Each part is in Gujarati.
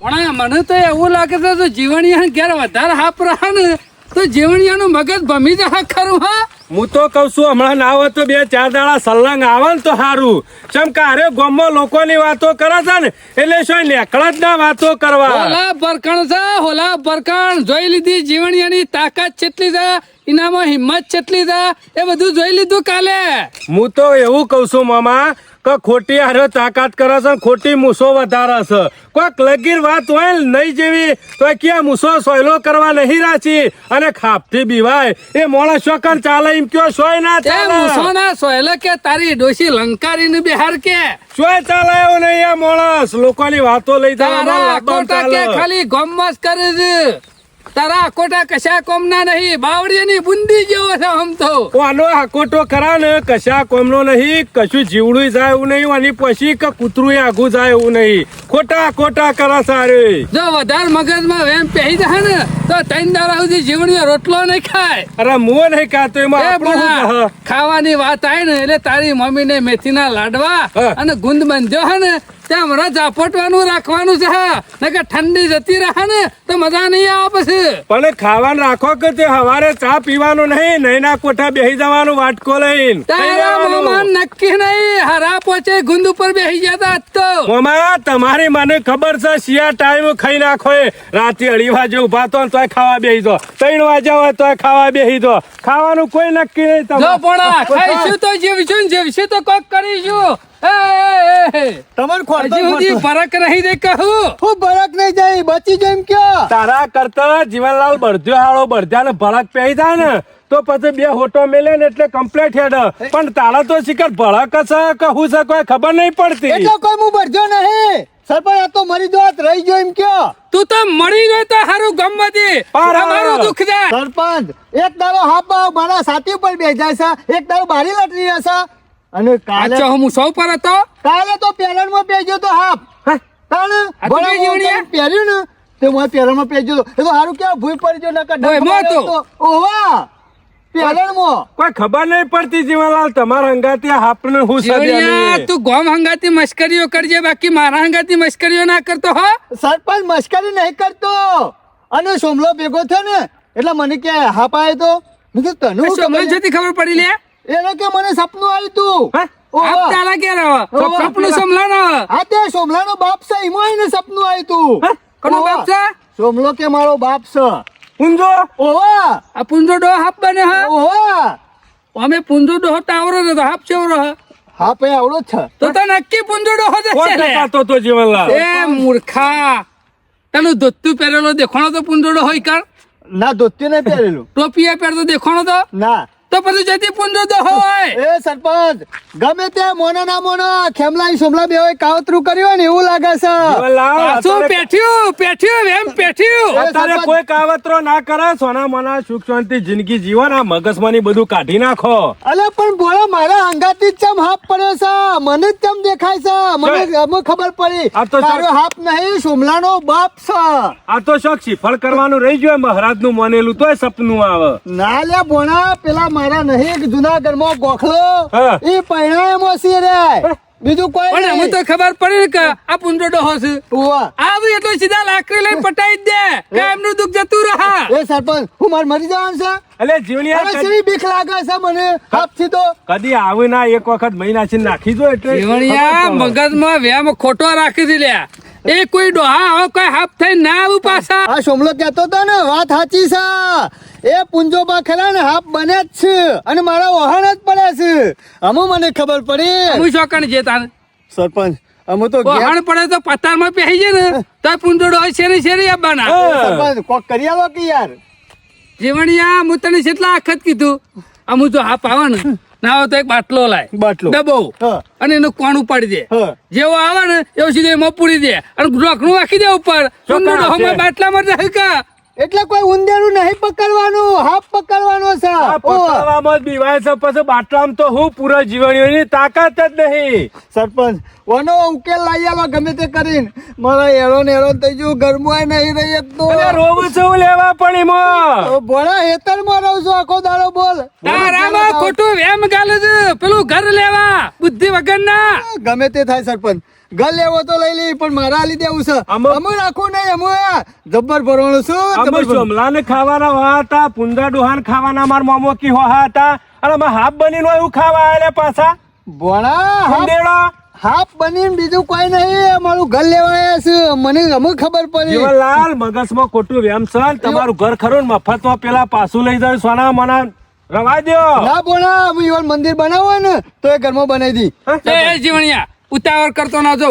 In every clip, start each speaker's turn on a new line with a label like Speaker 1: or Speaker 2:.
Speaker 1: પણ મને તો એવું લાગે છે તો જીવણિયા ઘેર વધારે હાપ રહે ને તો જીવણિયાનું મગજ ભમી જાય ખરું. હા
Speaker 2: હું તો કઉ છું હમણાં ના હોય તો 2-4 દાડા સલંગ આવે ને તો સારું. ચમ કે અરે ગામમાં લોકોની વાતો કરે છે ને એટલે શું નેકળા જ ના વાતો કરવા.
Speaker 1: હોલા બરકણ છે, હોલા બરકણ જોઈ લીધી જીવણિયાની તાકાત કેટલી છે, એનામાં હિંમત કેટલી છે એ બધું જોઈ લીધું કાલે.
Speaker 2: હું તો એવું કઉ છું મામા કે ખોટી હારે તાકાત કરે છે, ખોટી મૂસો વધારે છે. કોઈક લગીર વાત હોય ને નહીં જેવી તો ક્યાં મૂસો સોયલો કરવા નહીં રાચી અને ખાપથી બીવાય એ મોણા શોકન ચાલે એમ કયો સોય ના ચાલે.
Speaker 1: મૂસો ના સોયલે કે તારી ડોશી લંકારી ની બિહાર કે
Speaker 2: સોય ચાલે એવું નહીં આ માણસ લોકોની વાતો લઈ
Speaker 1: તારા કોટા કે ખાલી ગમસ કરે છે. તારા કોટા કશા કોમના નહીં, બાવળીની બુંદી જેવો છે આમ તો.
Speaker 2: આનો હાકોટો ખરા ને કશા કોમનો નહીં, કશું જીવડું જાય એવું નહીં અને પછી કે કૂતરું આગું જાય એવું નહીં. ખોટા ખોટા કરા સારે.
Speaker 1: જો વધારે મગજમાં વેમ પહેરી જાય ને તો 3 દાડા સુધી જીવણીઓ રોટલો નહીં ખાય.
Speaker 2: અરે મુઓ નહીં ખાતો એમાં આપણું શું કહે?
Speaker 1: ખાવાની વાત આવી ને એટલે તારી મમ્મી ને મેથીના લાડવા અને ગુંદ બંધ્યો હે ને ત્યાં હમણાં ઝાપટવાનું રાખવાનું છે. નકર ઠંડી જતી રહે ને તો મજા નહીં આવે પછી.
Speaker 2: પણ ખાવાનું રાખો કે તે હવારે ચા પીવાનું નહીં, નૈના કોઠા બેહી જવાનું વાટકો લઈને.
Speaker 1: તારા મામા નક્કી નહીં હરા પોચે ગુંદ ઉપર બેસી જતા આજ તો.
Speaker 2: મામા તમારી મને ખબર છે શિયા ટાઈમ ખાઈ નાખો એ રાતે 2:30 વાગે ઉભા તો તોય ખાવા બેહી દો, 3 વાગ્યા હોય તોય ખાવા બેહી દો. ખાવાનું કોઈ નક્કી નહીં
Speaker 1: જો પોણા ખાઈશું તો જીવશું ને જીવશું તો કોક કરીશું.
Speaker 3: તમને
Speaker 1: ફરક રહી દે કહું
Speaker 3: હું ભરક નહીં જાય બચી જાય એમ કયો.
Speaker 2: તારા કરતા જીવનલાલ બળદ્યો હાળો બળદ્યાને ભળક પહેરી જાય ને તો પછી 2 હોટો મેલે ને એટલે કમ્પ્લીટ હેડ. પણ તારા તો શિખર ભળક છે કે હું છે કોઈ ખબર નહીં પડતી.
Speaker 3: એટલે કોઈ હું ભરજો નહીં સરપંચ આ તો મરી જોત રહી ગયો એમ કયો.
Speaker 1: તું તો મળી ગયો તો હારું ગમતી મારું દુઃખ જાય.
Speaker 3: સરપંચ એક દાડો હાપ મારા સાથી ઉપર બેસી જાય છે, એક દાડો બારી લટરી રહેશે અને કાલે
Speaker 1: અચ્છા હું સૌ પર હતો
Speaker 3: કાલે તો પેરણ માં પહેરજો તો હાપ કાલે
Speaker 1: આ તો કઈ જીવણીયા?
Speaker 3: પહેર્યું ને તે હું પેરણ માં પહેરજો તો એ તો હારું કેવા ભૂઈ પડી જો નકર
Speaker 1: ઓય, મોં તો.
Speaker 3: ઓવા પેરણ માં
Speaker 2: કોઈ ખબર નહીં પડતી જીવનલાલ તમારા હંગાતી હાપને હું
Speaker 1: જીવણિયા, તું ગોમ હંગાતી મસ્કરીઓ કરજે બાકી મારા હંગાતી મસ્કરીઓ ના કરતો. હો
Speaker 3: સરપંચ મસ્કરી નહીં કરતો અને સોમલો ભેગો થયો ને એટલે મને કે હાપ આવ્યો તો મેં કીધું તને શું
Speaker 1: મને
Speaker 3: ખબર
Speaker 1: જતી ખબર પડી લે.
Speaker 3: એને કે મને સપનું આવ્યું તું
Speaker 1: આપ તારા ઘેર આવો સપનું સમલા ના આવે.
Speaker 3: હા તે સોમલા નો બાપ છે એમાં એને સપનું આવ્યું તું.
Speaker 1: કોનો બાપ છે?
Speaker 3: સોમલો કે મારો બાપ છે.
Speaker 2: ઊંઝો
Speaker 3: ઓવા
Speaker 1: આ પુંજો ડો હાપ બને. હા
Speaker 3: ઓવા
Speaker 1: અમે પુંજો ડો ટાવરો ને હાપ ચેવરો હે
Speaker 3: હા પે આવડો જ છે.
Speaker 1: તો નક્કી પુંજો ડો
Speaker 2: કોણ
Speaker 1: છે
Speaker 2: દેખાતો તો જીવનલાલ?
Speaker 1: એ મૂર્ખા તને ધોતું પહેરેલો દેખાણો તો પુંજો ડો હોય કર.
Speaker 3: ના ધોતી નહીં પહેરેલું
Speaker 1: ટોપી પહેરતો દેખાણો તો
Speaker 3: ના
Speaker 1: તો પછી જતી પુંજો ડો હોય.
Speaker 3: એ સરપંચ ગમે ત્યાં મોના ના મોના ખેમલા સોમલા બે કાવતરું કર્યું ને એવું લાગે છે.
Speaker 2: જીવનલાલ,
Speaker 1: પાછું પેઠ્યું એમ પેઠ્યું.
Speaker 2: અત્યારે કોઈ કાવતરો ના કરે, સોના મોના સુખ શાંતિ જિંદગી જીવો ને મગજમાંની બધું કાઢી નાખો.
Speaker 3: અલે પણ બોલો મારા હંગાતી જ ચમ હાફ પડ્યો છે, મને જ ચમ દેખાય છે, મને ખબર પડી
Speaker 2: આ તો
Speaker 3: તારો હાફ નહીં સોમલાનો બાપ છે.
Speaker 2: આ તો શોખ શ્રીફળ કરવાનું રહી ગયું મહારાજ નું માનેલું તોય સપનું આવે.
Speaker 3: ના લે ભોણા પેલા મારા નહીં જુનાગઢ માં ગોખલો
Speaker 2: હા.
Speaker 3: એ પૈણામાં છે રે બીજું કોઈ
Speaker 1: પણ અમે તો ખબર પડી ને કે આ પુંજો ડો હશે
Speaker 3: ઉવા.
Speaker 1: આવી એટલે સીધા લાકડી લઈને પટાઈ જ દે કે એમનું દુઃખ જતું રહે.
Speaker 3: એ સરપંચ હું મારે મરી જવાનું છે.
Speaker 2: એટલે જીવણિયા
Speaker 3: અરે કેવી બીક લાગે છે મને હાથથી તો.
Speaker 2: કદી આવે ના એક વખત મહિના થી નાખી દો એટલે
Speaker 1: જીવણિયા મગજમાં વ્યામ ખોટો રાખી દે લ્યા. એ કોઈ ડોહા હવે કોઈ હાફ થઈ ના આવું પાછા.
Speaker 3: આ સોમલો કહેતો હતો ને વાત સાચી છે. એ પુંજોબા ખરા ને હાફ બને જ છે અને મારા વહાણ જ પડે છે. અમુ મને ખબર પડી
Speaker 1: હું શોકણ જે તાને
Speaker 3: સરપંચ અમુ તો
Speaker 1: વહાણ પડે તો પથારમાં પહેરી જાય ને તો પુંજોડો હોય શેરી આવવાના.
Speaker 3: સરપંચ કોક કરી આવો કે યાર.
Speaker 1: જીવણિયા હું તને કેટલા આખત કીધું અમુ જો હાફ આવે ને ના આવે તો એક બાટલો લાય
Speaker 3: બાટલો.
Speaker 1: ડબ્બો
Speaker 3: હા.
Speaker 1: અને એનું કોણ ઉપાડી દે.
Speaker 3: હા.
Speaker 1: જેવો આવે ને એવો સીધો એમાં પૂરી દે અને ઢોકણું રાખી દે ઉપર. બાટલામાં રહે કા
Speaker 3: એટલે કોઈ ઉંદેરું નહીં પકડવાનું, હાફ પકડવાનો છે.
Speaker 2: આ
Speaker 3: ઓહ.
Speaker 2: પકડવામાં જ બીવાય છે, પછી બાટલામાં તો હું પૂરો જીવણીઓની તાકાત જ નહીં.
Speaker 3: સરપંચ ઓનો ઉકેલ લાવી આલો ગમે તે કરીને. મારા હેરોન થઈ ગયું, ઘરમાં નહીં રહી એક તો.
Speaker 2: અરે રોવું છે હું લેવા પણ એમાં.
Speaker 3: ભોળા હેતરમાં રહું છું આખો દાડો. બોલ
Speaker 1: તારામાં ખોટું વેમ ગાલે છે પેલું ઘર લેવા બુદ્ધિ વગરના.
Speaker 3: ગમે તે થાય સરપંચ, ઘર લેવો તો લઈ લઈ, પણ મારા લીધે દેવું છે. અમે રાખવું નહીં, અમે જબ્બર ભરવાનું છું.
Speaker 2: અમે
Speaker 3: જબ્બર ભરવાનું.
Speaker 2: સોમલાને ખાવાના હોવા હતા, પુંદા ડોહાન ખાવાના મારા મોમો કી હોવા હતા, અને અમે હાફ બનીને એવું ખાવા આયેલા પાછા.
Speaker 3: ભોળા
Speaker 2: ઉંદેડો.
Speaker 3: હાફ બનીને બીજું કોઈ નહીં, મારું ઘર લેવા આવ્યા છે. મને અમે ખબર પડી.
Speaker 2: જીવનલાલ મગજમાં ખોટું વેમ છે ને તમારું ઘર ખરું ને મફતમાં પેલા પાછું લઈ જાય સોના મના રવા દ્યો.
Speaker 3: ના ભોળા, અમે ઈવન મંદિર બનાવવું હોય ને તો એ ઘરમાં બનાવી દી.
Speaker 1: એ જીવણિયા ઉતાવળ કરતો ના જો,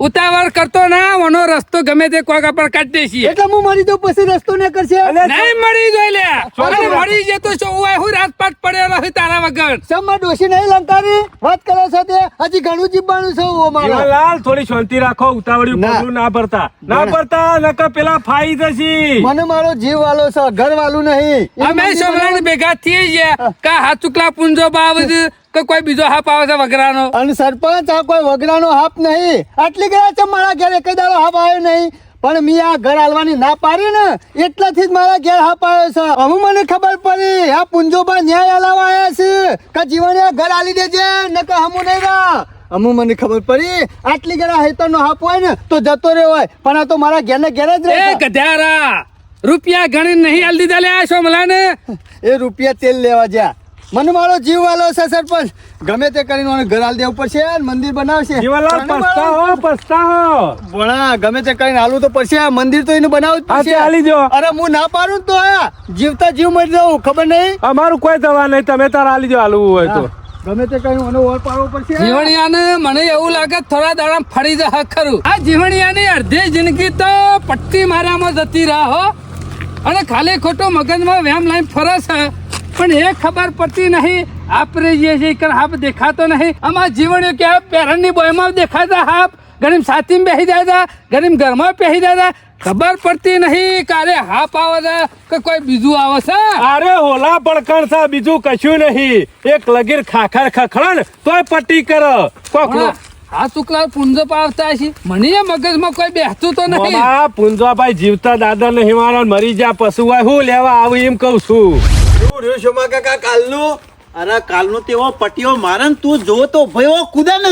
Speaker 1: ઉતાવળ કરતો ના, ઓનો રસ્તો ગમે તે કોક પર કાઢી દેશી.
Speaker 3: એટલે હું મરી દઉં પછી રસ્તો ને કરશે.
Speaker 1: નહીં મળી જોઈ લે, અરે મળી જતો છો ઓય હું રાજપાટ પડેલો છે તારા વગર.
Speaker 3: સમમાં ડોશી નહીં લંકારી વાત કરો છો તે હજી ઘણું જીવવાનું છે. ઓ મારા
Speaker 2: જીવનલાલ થોડી શાંતિ રાખો, ઉતાવળિયું
Speaker 3: ના.
Speaker 2: પગલું ના ભરતા, ના ભરતા નકર પેલા ફાઈ જશી.
Speaker 3: મને મારો જીવ વાલો છે, ઘર વાલું નહીં.
Speaker 1: અમે સોમલાને ભેગા થઈ ગયા કા હાચુકલા પુંજો બાવ કે કોઈ બીજો હાપ આવે છે વગરાનો.
Speaker 3: અને સરપંચ આ કોઈ વગરાનો હાપ નહીં. આટલી ગયા છે મારા ઘરે કઈ દાડો હાપ આવ્યો નહીં, પણ મેં આ ઘર હાલવાની ના પાડી ને એટલાથી જ મારા ઘેર હાપ આવ્યો છે. હવે મને ખબર પડી આ પુંજોબા ન્યાય હલાવા આવ્યા છે કે જીવન ઘર હાલી દેજે નકર હમુ નહીં રહા. અમુ મને ખબર પડી આટલી ગળા હેતર નો હાપ હોય ને તો જતો રહ્યો હોય, પણ આ તો મારા ઘેર ને ઘેર જ
Speaker 1: એ
Speaker 3: રહે.
Speaker 1: ગધારા રૂપિયા ગણી નહીં હાલ દીધા લે આ સોમલાને.
Speaker 3: એ રૂપિયા તેલ લેવા જ્યાં મને મારો જીવ વાલો છે સરપંચ. ગમે તે કરીને મને ઘર હાલ દેવું પડશે અને મંદિર બનાવશે.
Speaker 2: જીવનલાલ પસ્તાવો પસ્તાવો.
Speaker 3: ભણા ગમે તે કરીને હાલું તો પડશે. આ મંદિર તો એનું બનાવવું જ
Speaker 2: હા, તે હાલી
Speaker 3: પડશે.
Speaker 2: દો.
Speaker 3: અરે હું ના પાડું ને તો આ જીવતા જીવ મરી જાઉં, ખબર નહીં.
Speaker 2: અમારું કોઈ દવા નહીં, તમે તાર હાલી દો હાલવું હોય તો.
Speaker 3: ગમે તે કરીને મને ઓર પાડવો પડશે.
Speaker 1: જીવણિયાને મને એવું લાગે થોડા દાડા ફરી જાય ખરું. આ જીવણિયાની અડધી જિંદગી તો પટ્ટી માર્યામાં જતી રહો અને ખાલી ખોટો મગજમાં વેમ લઈને ફરે છે, પણ એ ખબર પડતી નહીં. આપણે જે છે એ હાપ દેખાતો નહીં. આમાં જીવણીઓ કે પેરણની બોયમાં દેખાતા હાપ, ગરીમ સાથીમાં બેસી જાય, ગરીમ ઘરમાં બેસી જાય, ખબર પડતી નહીં કારે હાપ આવે છે કે કોઈ બીજું આવે છે.
Speaker 2: અરે હોલા પડકણ છે, બીજું કશું નહીં. એક લગીર ખાખર ખખડે ને તોય પટ્ટી કરે કોકનો.
Speaker 1: આ ચુકલા પુંજો પાવતા છે, મને એ મગજમાં કોઈ બેસતું તો નહીં.
Speaker 2: મામા પુંજાભાઈ જીવતા દાદા ને હિમાલય મરી જા પશુ હોય હું લેવા આવું એમ કઉ છું.
Speaker 4: શું રહ્યું શોમા કાકા કાલનું? અરે કાલનું તેવો પટીઓ મારે ને તું જો તો ભયો કુદે ને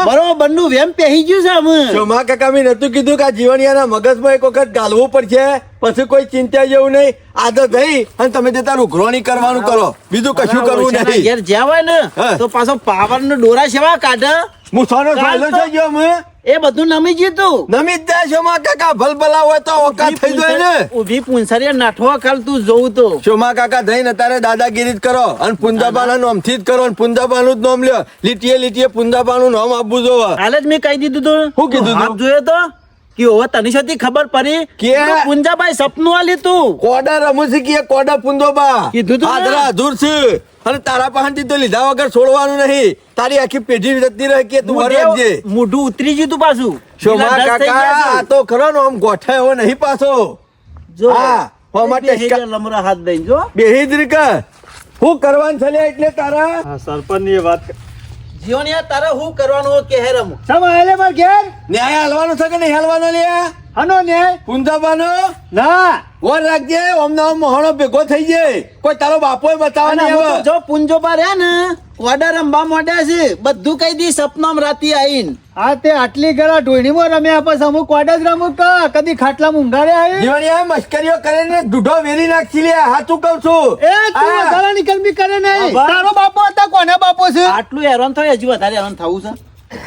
Speaker 4: બરોબર નું વેમ પહેરી ગયું છે અમે.
Speaker 5: શોમા કાકા મેં નતું કીધું કે આ જીવણિયાના મગજમાં એક વખત ગાલવું પડશે, પછી કોઈ ચિંતા જેવું નહીં. આદત થઈ અને તમે તે તારું ઉઘરાણી કરવાનું કરો, બીજું કશું કરવું
Speaker 4: ઓછાના
Speaker 5: નહીં.
Speaker 4: ઘેર જ્યાં હોય ને
Speaker 5: હા.
Speaker 4: તો પાછો પાવર નો ડોરા સેવા કાઢે
Speaker 5: હું સોનો ફાયદો થઈ ગયો અમે
Speaker 4: એ બધું નમી ગયું તું.
Speaker 5: નમી જ જાય. શોમા કાકા ભલભલા હોય તો ઓકાત થઈ જાય ને.
Speaker 4: ઉભી પૂંછારી નાઠવા કાલ તું જોઉં તો
Speaker 5: શોમા કાકા થઈને અત્યારે દાદાગીરી જ કરો અને પુંજાબાના નામથી જ કરો અને પુંજાબાનું જ નામ લ્યો. લીટીએ લીટીએ પુંજાબાનું નામ આપવું જોવે.
Speaker 4: હાલ જ મેં કહી દીધું તું.
Speaker 5: શું કીધું તું?
Speaker 4: આપ જોયો તો કે હવે તની સાથે ખબર પડી
Speaker 5: કે?
Speaker 4: કે પુંજાભાઈ સપનું આલી તું.
Speaker 5: કોડા રમું છે કે કોડા પુંજોબા
Speaker 4: કીધું તું ને?
Speaker 5: આદરા અધૂર છે અને તારા પાસેથી તો લીધા વગર છોડવાનું નહીં. તારી આખી પેઢી જતી રહે કે તું વરજે.
Speaker 4: મોઢું ઉતરી ગયું તું પાછું.
Speaker 5: શોમા
Speaker 4: પેલા દસ થઈ
Speaker 5: કાકા
Speaker 4: ગયા
Speaker 5: આ
Speaker 4: તું.
Speaker 5: તો ખરો ને આમ ગોઠાયો નહીં પાછો.
Speaker 4: જો
Speaker 5: હા, હોમાં
Speaker 4: બેહી
Speaker 5: ટેસ્કા-
Speaker 4: ગયા લમરા હાથ દઈને જો.
Speaker 5: બેહી જ રીકા. હું કરવાનું છે લ્યા એટલે તારા
Speaker 3: સરપંચ ની વાત
Speaker 4: જીવણિયા તારે શું કરવાનું કે હેરમ
Speaker 3: સમ આલે માર ઘેર
Speaker 5: ન્યાય હાલવાનો છે કે નહીં હાલવાનો લ્યા?
Speaker 3: હનો ન્યાય
Speaker 5: પુંજાબાનો
Speaker 3: ના.
Speaker 5: વર રાખજે. ઓમનો ઓમ મોહણો ભેગો થઈ જાય. કોઈ તારો બાપોય બતાવવા
Speaker 4: અને
Speaker 5: નહીં
Speaker 4: હું તો
Speaker 5: આવે.
Speaker 4: જો પુંજોબા રહ્યા ને કોડા રમવા મોડ્યા છે બધું કહી દી સપનામાં રાતી આવીને.
Speaker 3: આ તે આટલી ગળા ઢોળીમાં રમ્યા પછી અમુક કોડા જ રમું કા કદી ખાટલા ઊંઘાડે આવી.
Speaker 5: જીવણિયા મશ્કરીઓ કરીને દૂઢો વેરી નાખી લ્યા. હાચું કહું છું.
Speaker 3: એ તું
Speaker 5: હા.
Speaker 3: વધારાની ગરમી કરે નહીં.
Speaker 4: હા,
Speaker 3: તારો બાપો હતા કોના બાપો છે?
Speaker 4: આટલું હેરાન થાય હજુ વધારે હેરાન થવું છે.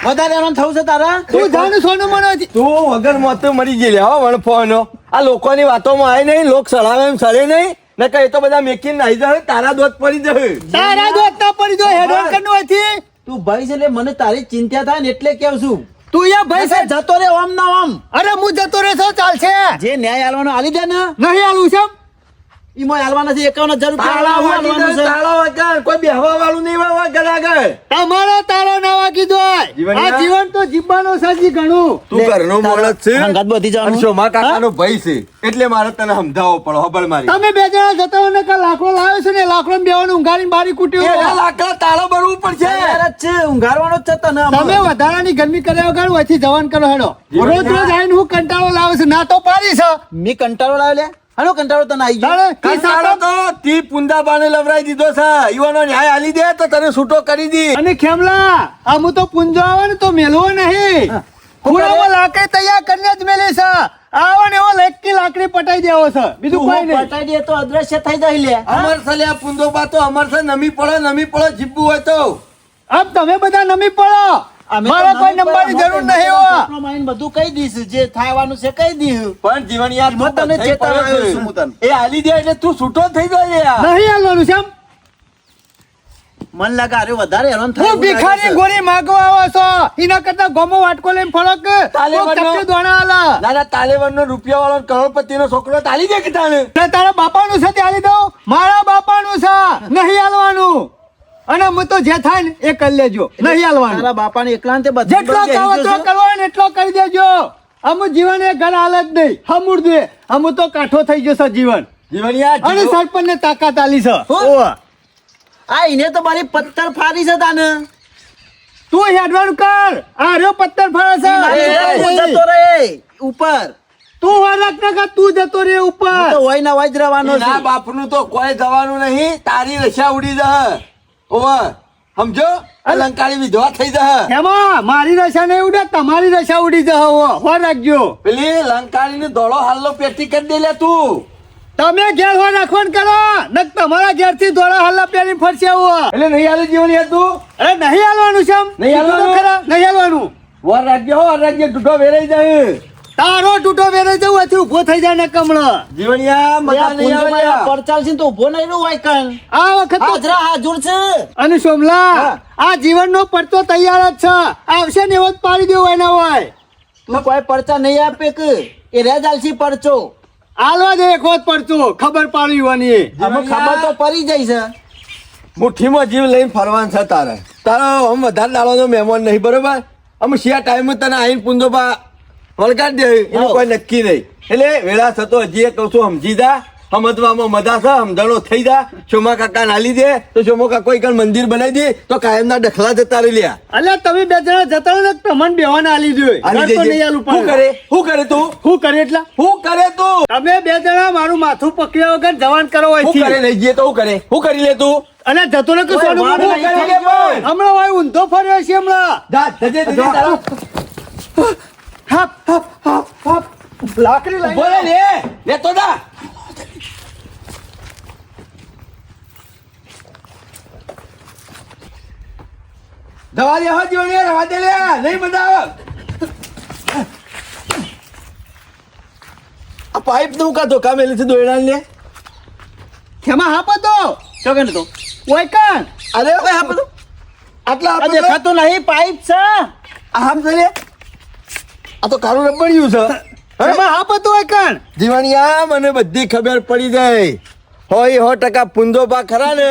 Speaker 4: વધારે હેરાન થવું છે તારા.
Speaker 3: તું જાણ સોનું મને
Speaker 5: તું વગર મોત મરી ગયેલી હો વણફોનો. આ લોકોની વાતોમાં આવે નહીં, લોક સડાવે એમ સડે નહીં. નકર એ તો બધા મેકીને નાહી જાય, તારા દોત પડી જાય.
Speaker 3: તારા દોત ના પડી જો હેડોન કરનો હતી.
Speaker 4: તું ભાઈ છે એટલે મને તારી ચિંતા થાય ને એટલે કેવું છું.
Speaker 3: તું યા ભાઈ
Speaker 4: ભાઈ
Speaker 3: છે.
Speaker 4: જતો રે ઓમ ના ઓમ.
Speaker 3: અરે હું જતો રહેશો ચાલશે.
Speaker 4: જે ન્યાય આલવાનો આલી દે ને
Speaker 3: નહીં આલું છે.
Speaker 4: ઈમાં હાલવાના છે 51,000
Speaker 5: તાળા
Speaker 4: રૂપિયા
Speaker 5: વાગી
Speaker 4: હાલવાનું
Speaker 5: જાય,
Speaker 4: છે.
Speaker 5: તાળા વાગે. કોઈ બેહવા વાળું નહીં હોય ઘર આગળ.
Speaker 3: તમારો તારો ના વાગી દોય
Speaker 5: જીવણિયા?
Speaker 3: આ જીવન તો જીવવાનો સાજી ઘણું
Speaker 5: તું ઘરનો માણસ છે
Speaker 4: હંગાત બધી જવાનું.
Speaker 5: અને શોમા કાકાનો ભાઈ છે એટલે મારે તને સમજાવવો પડે હબળ મારી
Speaker 3: તમે બે જણા જતા હોય ને કાલ લાકડો લાવ્યો છે ને લાકડો બેવાનું ઊંઘાડીને બારી કૂટ્યું
Speaker 5: એના લાકડા તાળો ભરવું પડશે
Speaker 4: તૈયાર જ છે ઊંઘાડવાનો જ છે તને
Speaker 3: તમે
Speaker 4: હમણાં.
Speaker 3: વધારાની ગરમી કર્યા વગર અહીંથી જવાન કરો હેડો રોજ રોજ આવીને હું કંટાળો લાવે છે ના તો પાડી છે
Speaker 4: મેં કંટાળો લાવ્યો લે હાલો કંટાળો તને આવી ગયો
Speaker 3: તારે ઈ
Speaker 5: કંટાળો
Speaker 3: સાતો-
Speaker 5: તો તી પુંદાબાને લવરાઈ દીધો છે ઈવાનો ન્યાય આલી દે તો તને છૂટો કરી દી
Speaker 3: અને ખેમલા આમ તો પુંજો આવે ને તો મેલવો નહીં પૂરામાં લાકડી તૈયાર કરીને જ મેલી છે આવો ને એવો લેકકી લાકડી પટાઈ દેવો છે બીજું
Speaker 4: તું
Speaker 3: કોઈ નહીં
Speaker 4: પટાઈ દે તો અદ્રશ્ય થઈ જાય લે
Speaker 5: અમર સલ્યા પુંદોબા તો અમર છે નમી પડો જીબવું હોય તો
Speaker 3: આમ તમે બધા નમી પડો
Speaker 4: અમે તો
Speaker 3: મારા કોઈ
Speaker 4: નવી
Speaker 3: નંબરની
Speaker 4: પર
Speaker 3: જરૂર
Speaker 4: અમારે
Speaker 3: નહીં હો
Speaker 4: આપણો માઈન બધું કહી દઈશું જે થવાનું છે કહી દઈશું
Speaker 5: પણ જીવન યાર
Speaker 4: એમાં તને ચેતવવા આવ્યો છું હું તને.
Speaker 5: એ આલી દે એટલે તું છૂટો થઈ જાય યાર
Speaker 3: નહીં હાલવાનું છે આમ.
Speaker 4: મન લાગે અરે વધારે હેરાન થાય
Speaker 3: હું ભિખારી ગોળી માગવા આવો છો એના કરતા ગોમો વાટકો લઈને ફરક
Speaker 5: તાલેબાનનો-
Speaker 3: દોણા આલા
Speaker 5: ના તાલેબાન નો રૂપિયા વાળો કરોડપતિ નો છોકરો તાલી દે કે તાને
Speaker 3: તે તારા બાપાનું છે તે આલી દઉં મારા બાપાનું છે નહીં હાલવાનું અને હું તો જે થાય ને એ કરી લેજો નહીં હાલવાનું
Speaker 4: તારા બાપાને એકલાને તે બધું
Speaker 3: જેટલો
Speaker 4: બળી
Speaker 3: કાવતરો
Speaker 4: ગયું છે.
Speaker 3: કરવો હોય ને એટલો કરી દેજો અમુ જીવન એ ઘર હાલ જ નહીં હમુર દે અમુ તો કાઠો થઈ જશે જીવન
Speaker 5: જીવન યાર
Speaker 3: અને સરપંચ ને તાકાત આલી છે
Speaker 4: હું?
Speaker 3: ઓવા.
Speaker 4: આ એને તો મારી પથ્થર ફાડી છે તાને
Speaker 3: તું હેડવાનું કર આ રહ્યો પથ્થર ફાડે
Speaker 4: મારી
Speaker 3: છે
Speaker 4: ઉપર હું જતો રહે ઉપર
Speaker 3: તું વારક ના તું જતો રે
Speaker 4: હું
Speaker 3: ઉપર
Speaker 4: તો હોય ના હોય જ રહેવાનો
Speaker 5: ના
Speaker 4: છું.
Speaker 5: બાપનું તો કોઈ જવાનું નહીં તારી રશા ઉડી જશે ઓવા સમજો અલંકારી વિધવા થઈ જશે
Speaker 3: એમાં મારી રસા નહીં ઉડે તમારી રસા ઉડી જશે હો રાખજો
Speaker 5: પેલી લંકારી ને દોડો હાલ્લો પેટી કરી દે લે તું
Speaker 3: તમે ઘેર હો રાખવાનું કરો નક તમારા ઘેર થી દોડા હલ્લા પેરી ફરશે આવો
Speaker 5: એટલે નહીં હાલે જીવન યાર તું
Speaker 3: અરે નહીં હાલવાનું છે આમ.
Speaker 5: નહીં હાલવાનું?
Speaker 3: કીધું તો ખરા, નહીં હાલવાનું
Speaker 5: વર રાજ્ય ઢૂઢો વેરાઈ જાય
Speaker 3: તારો તૂટો વેરે જવું હતી ઉભો થઈ જાય ને કમળો
Speaker 5: જીવન યાર મજા
Speaker 4: આ
Speaker 5: નહીં આવે
Speaker 4: પુંજોમાં
Speaker 5: યાર.
Speaker 4: પડચાલ છે ને તો ઊભો નહીં રહ્યો હોય કાન.
Speaker 3: આ વખત તો-
Speaker 4: હાજરા હાજર છે
Speaker 3: અને સોમલા
Speaker 4: હા.
Speaker 3: આ જીવનનો પડતો તૈયાર જ છે આવશે ને એવો જ પાડી દેવો એના હોય
Speaker 4: તું કોઈ પડચા નહીં આપે કે એ રેજ આલસી પડચો
Speaker 3: આલવા દે એક વખત પડતો ખબર પાડી હોવાની
Speaker 4: આમાં ખબર તો પડી જાય છે
Speaker 5: મુઠ્ઠીમાં જીવ લઈને ફરવાનું છે તારે તારો આમ વધારે દાડોનો મહેમાન નહીં બરોબર આમ શિયા ટાઈમ તને આઈને પુંદોબા વળગાડી દે એનું
Speaker 4: હા.
Speaker 5: કોઈ નક્કી નહીં એટલે વેળા થતો હજી એ કહું છું સમજી જા સમજવામાં મજા છે સમજણો થઈ જા સોમા કાકા નાલી દે તો સોમા કાકા કોઈ મંદિર બનાવી દે તો કાયમના ડખલા જતા રહી લ્યા
Speaker 3: અલ્યા તમે બે જણા જતા રહો ને તમને બેવાને આલી દો
Speaker 5: આલી
Speaker 3: તો નહીં
Speaker 5: દેજે.
Speaker 3: આલું
Speaker 5: શું કરે શું કરે તું
Speaker 3: શું કરે એટલા
Speaker 5: શું કરે તું
Speaker 3: તમે બે જણા મારું માથું પકડ્યા વગર જવાન કરો
Speaker 5: શું
Speaker 3: અહીંથી.
Speaker 5: કરે લઈ જઈએ તો શું કરે શું કરી લે તું
Speaker 3: અને જતો ને કે
Speaker 4: ઓય,
Speaker 3: સોનું
Speaker 4: વાળ
Speaker 3: મોઢું
Speaker 4: નહીં
Speaker 3: કરી
Speaker 5: થઈ
Speaker 3: લે
Speaker 5: ગયા
Speaker 3: પણ. હમણાં હોય ઊંધો ફર્યો છે હમણાં
Speaker 5: જા જજે જજે તારા
Speaker 3: હપ, હપ, હપ, હપ. લાકડી લઈ
Speaker 5: બોલે લે લે તો દા દવા દે હો જીવન રવા દે લે નહીં મજા આવે આ પાઇપ નું કા ધોકા મેલી છે દોયડા લે
Speaker 3: ખેમા હાપ હતો
Speaker 4: ચોકે ને તો
Speaker 3: ઓય કાન
Speaker 5: અરે ઓય આ બધું આટલા
Speaker 4: આ
Speaker 5: આપે
Speaker 4: દેખાતું નહીં પાઇપ છે
Speaker 5: આ હામ છે લે આ તો કારું રબડ્યું છે
Speaker 3: ખેમા હાપ હતો ઓય કાન
Speaker 5: જીવણિયા મને બધી ખબર પડી જાય હોય 100% પુંદોબા ખરા ને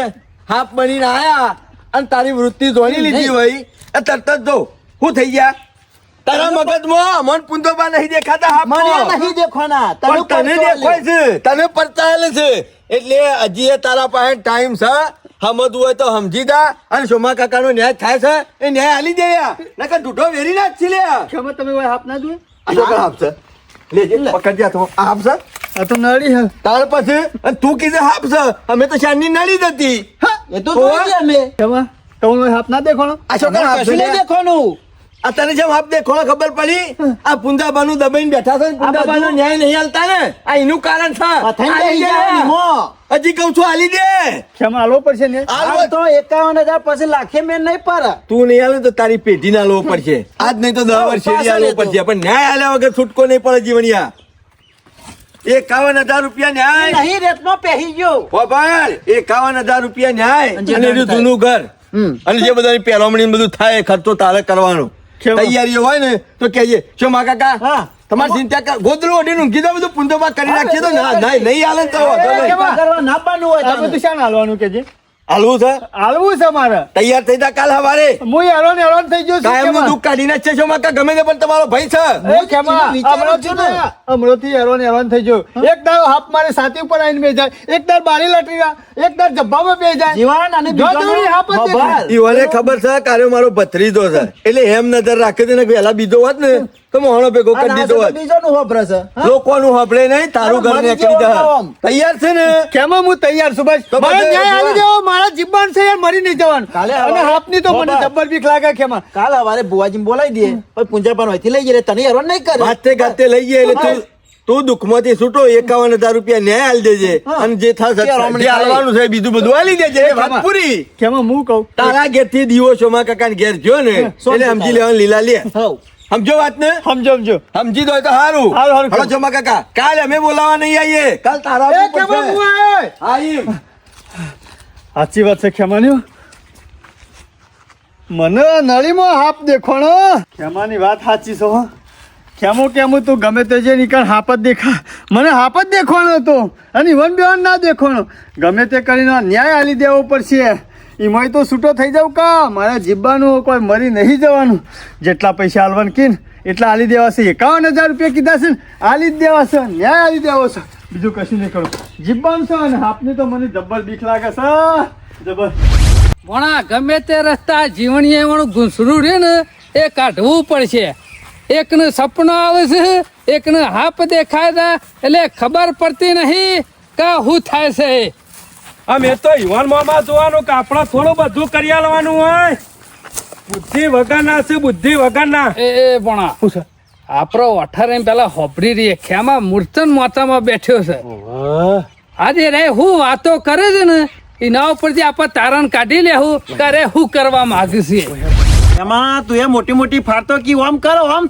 Speaker 5: હાફ બનીને આયા અને તારી વૃત્તિ જોઈ લીધી હોય એ તરત જ જો શું થઈ ગયા તારા મગજમાં મન પુંદોબા નહીં દેખાતા હાફ
Speaker 4: મને નહીં દેખવાના
Speaker 5: પણ તને
Speaker 4: પડચો
Speaker 5: દેખાય છે તને પરચાયેલ છે એટલે હજી એ તારા પાસે ટાઈમ છે સમજવું હોય તો સમજી જા અને સોમા કાકાનો ન્યાય થાય છે એ ન્યાય આલી દે યાર નકર ઢૂઢો વેરી ના જ છે લે આ
Speaker 3: ખેમા તમે ઓય હાપ ના જોયે
Speaker 5: છોકરા હાફ છે લેજે પકડજે તો આ હાફ છે
Speaker 3: આ તો નડી હે
Speaker 5: તાર પછી અને તું કીધે હાફ છે અમે તો શાનની નળી જ હતી
Speaker 4: એ તો જોઈ લે અમે
Speaker 3: ખેમા તમે ઓય હાપ ના દેખોણો
Speaker 5: આ છોકરા હાફ છે
Speaker 4: કશું નહીં
Speaker 5: લે.
Speaker 4: દેખવાનું
Speaker 5: આ તને જેમ હાફ દેખો ખબર પડી આ પુંજાબાનું દબાઈને બેઠા છે ને પુંજાબાનો
Speaker 4: બધું-
Speaker 5: ન્યાય નહીં હાલતા ને આ એનું કારણ છે
Speaker 4: પથાઈ
Speaker 5: આલી
Speaker 4: બેસી
Speaker 5: દે.
Speaker 4: જાય એમાં.
Speaker 5: હજી કહું છું આલી દે
Speaker 3: ખેમા આલો પડશે ને
Speaker 4: આમ તો 51,000 પછી લાખે મેં નહીં પર
Speaker 5: તું નહીં હાલે તો તારી પેઢી ના લેવો પડશે આજ નહીં તો 10 વર્ષે
Speaker 4: પાછા
Speaker 5: લેવો
Speaker 4: લેતો.
Speaker 5: પડશે પણ ન્યાય હાલ્યા વગર છૂટકો નહીં પડે જીવણિયા 51,000 રૂપિયા ન્યાય
Speaker 4: નહીં રેતનો પહેરી ગયો
Speaker 5: ઓ ભાઈ 51,000 રૂપિયા ન્યાય
Speaker 4: અને જે
Speaker 5: અને એનું
Speaker 4: થાય.
Speaker 5: જૂનું ઘર અને જે બધાની પહેરવણી ને બધું થાય એ ખર્ચો તારે કરવાનો
Speaker 3: કેવો?
Speaker 5: તૈયારીઓ હોય ને તો કહેજે શું મા કાકા
Speaker 4: હા.
Speaker 5: તમારી ચિંતા કર ગોદડું ઓઢીને ઊંઘી દો બધું પુંજોબા કરી નાખીએ તો નહીં હાલે ને તો વાંધો નહીં.
Speaker 4: કેવા કરવા ના પાડવું હોય
Speaker 3: આ
Speaker 4: તને?
Speaker 3: બધું શાને હાલવાનું કે છે
Speaker 5: હાલવું છે
Speaker 3: હાલવું છે મારે
Speaker 5: તૈયાર થઈ જા કાલ સવારે
Speaker 3: હું હેરાન થઈ ગયો છું
Speaker 5: કાયમનું
Speaker 3: ખેમા.
Speaker 5: દુઃખ કાઢી નાખશે છો માકા ગમે તે પણ તમારો ભાઈ છે
Speaker 3: એ ખેમા,
Speaker 4: વિચારું છું ને.
Speaker 3: હમણાંથી હેરાન થઈ ગયો. એક દાડો હાફ મારે છાતી ઉપર આવીને બે જાય, એક દાડ બારી લટી રહ્યા, એક દાડ જબ્બામાં બે જાય.
Speaker 4: જીવાણ અને
Speaker 3: જો દોડી હાફ જ
Speaker 4: બીજાનું
Speaker 3: દેખાય.
Speaker 5: ઈવોને ખબર છે કાર્યો મારો ભત્રીજો છે એટલે એમ નજર રાખે છે ને કે વહેલા બીજો હોત ને તો મોહણો ભેગો કરી દીધો હોત.
Speaker 4: બીજાનું વાપરે છે હા?
Speaker 5: લોકોનું હપડે નહીં તારું ઘર
Speaker 4: મરી
Speaker 5: નીકળી
Speaker 4: જવાનું
Speaker 5: જા
Speaker 4: આમ.
Speaker 5: તૈયાર છે ને
Speaker 3: ખેમા, હું તૈયાર છું બસ.
Speaker 5: તો
Speaker 3: મારે
Speaker 5: બધે
Speaker 3: ન્યાય આલી
Speaker 5: જોવા.
Speaker 3: દેવો, મારા જીવન છે યાર, મરી નહીં જવાનું.
Speaker 4: કાલે
Speaker 3: અને
Speaker 4: હવે-
Speaker 3: હાફની તો મને
Speaker 4: બાબા.
Speaker 3: જબ્બર બીક લાગે ખેમા.
Speaker 4: કાલ સવારે બુવાજીને બોલાવી દે પછી પૂંજાપાન હોયથી લઈ જઈએ તને હેરાન નહીં કરે
Speaker 5: વાતે ગાતે લઈ જઈએ એટલે તું દુઃખમાંથી છૂટો 51,000 રૂપિયા ન્યાય આલી દેજે અને જે થશે
Speaker 4: કે રમણી
Speaker 5: જે હાલવાનું છે બીજું બધું આલી દેજે એ વાત પૂરી
Speaker 3: ખેમા, હું કહું
Speaker 5: તારા ઘેરથી દીવો શોમા કાકા ઘેર જો ને એટલે સમજી લેવાનું લીલા લે
Speaker 4: હવ
Speaker 5: સમજો વાત ને
Speaker 3: સમજો
Speaker 5: સમજી દો તો સારું
Speaker 3: હારું.
Speaker 5: હલો શોમા કાકા કાલે અમે બોલાવા નહીં આવીએ કાલ તારા
Speaker 3: એ
Speaker 5: ઉપર
Speaker 3: ખેમા,
Speaker 5: છે.
Speaker 3: હું આયો.
Speaker 5: આઈ.
Speaker 3: સાચી વાત છે ખેમાની. મને નળીમાં હાપ દેખાણો. ખેમાની વાત સાચી છે હો. કેમું તું ગમે તે જે નીકળ હાપ જ દેખા. મને હાપ જ દેખાણો હતો અને ઇવન બેવન ના દેખાણો. ગમે તે કરીને ન્યાય આલી દેવો પડશે. એમાંય તો છૂટો થઈ જાવ કા મારા જીબ્બાનું કોઈ મરી નહીં જવાનું. જેટલા પૈસા આલવાન કીન એટલા આલી દેવા છે. 51,000 રૂપિયા કીધા છે ને આલી જ દેવા છે. ન્યાય આલી દેવો છે. બીજું કશું નહીં કરું. જીબ્બાનું છે અને હાપની તો મને જબ્બર બીક લાગે છે. જબર.
Speaker 1: ભણા ગમે તે રસ્તા જીવણીએ વાળું ઘૂંસરું રહે ને એ કાઢવું પડશે. એકને સપનો આવે છે, એકને હાપ દેખાય છે, એટલે ખબર પડતી નહીં કે શું થાય છે.
Speaker 2: અમે તો યુવાન મામા જોવાનું કે આપણે થોડું બધું કરી આલવાનું હોય બુદ્ધિ વગરના છે બુદ્ધિ વગરના
Speaker 1: એ ભણા આપણો 18 પેલા હોપરી રહી ખેમાં મૂર્તન મોતામાં બેઠ્યો છે. આજે રે હું વાતો કરે છે ને એના ઉપરથી આપણે તારણ કાઢી લેવું કરે શું કરવા માંગે છે.
Speaker 4: એમાં તું એ મોટી મોટી ફાડતો કી ઓમ કરો ઓમ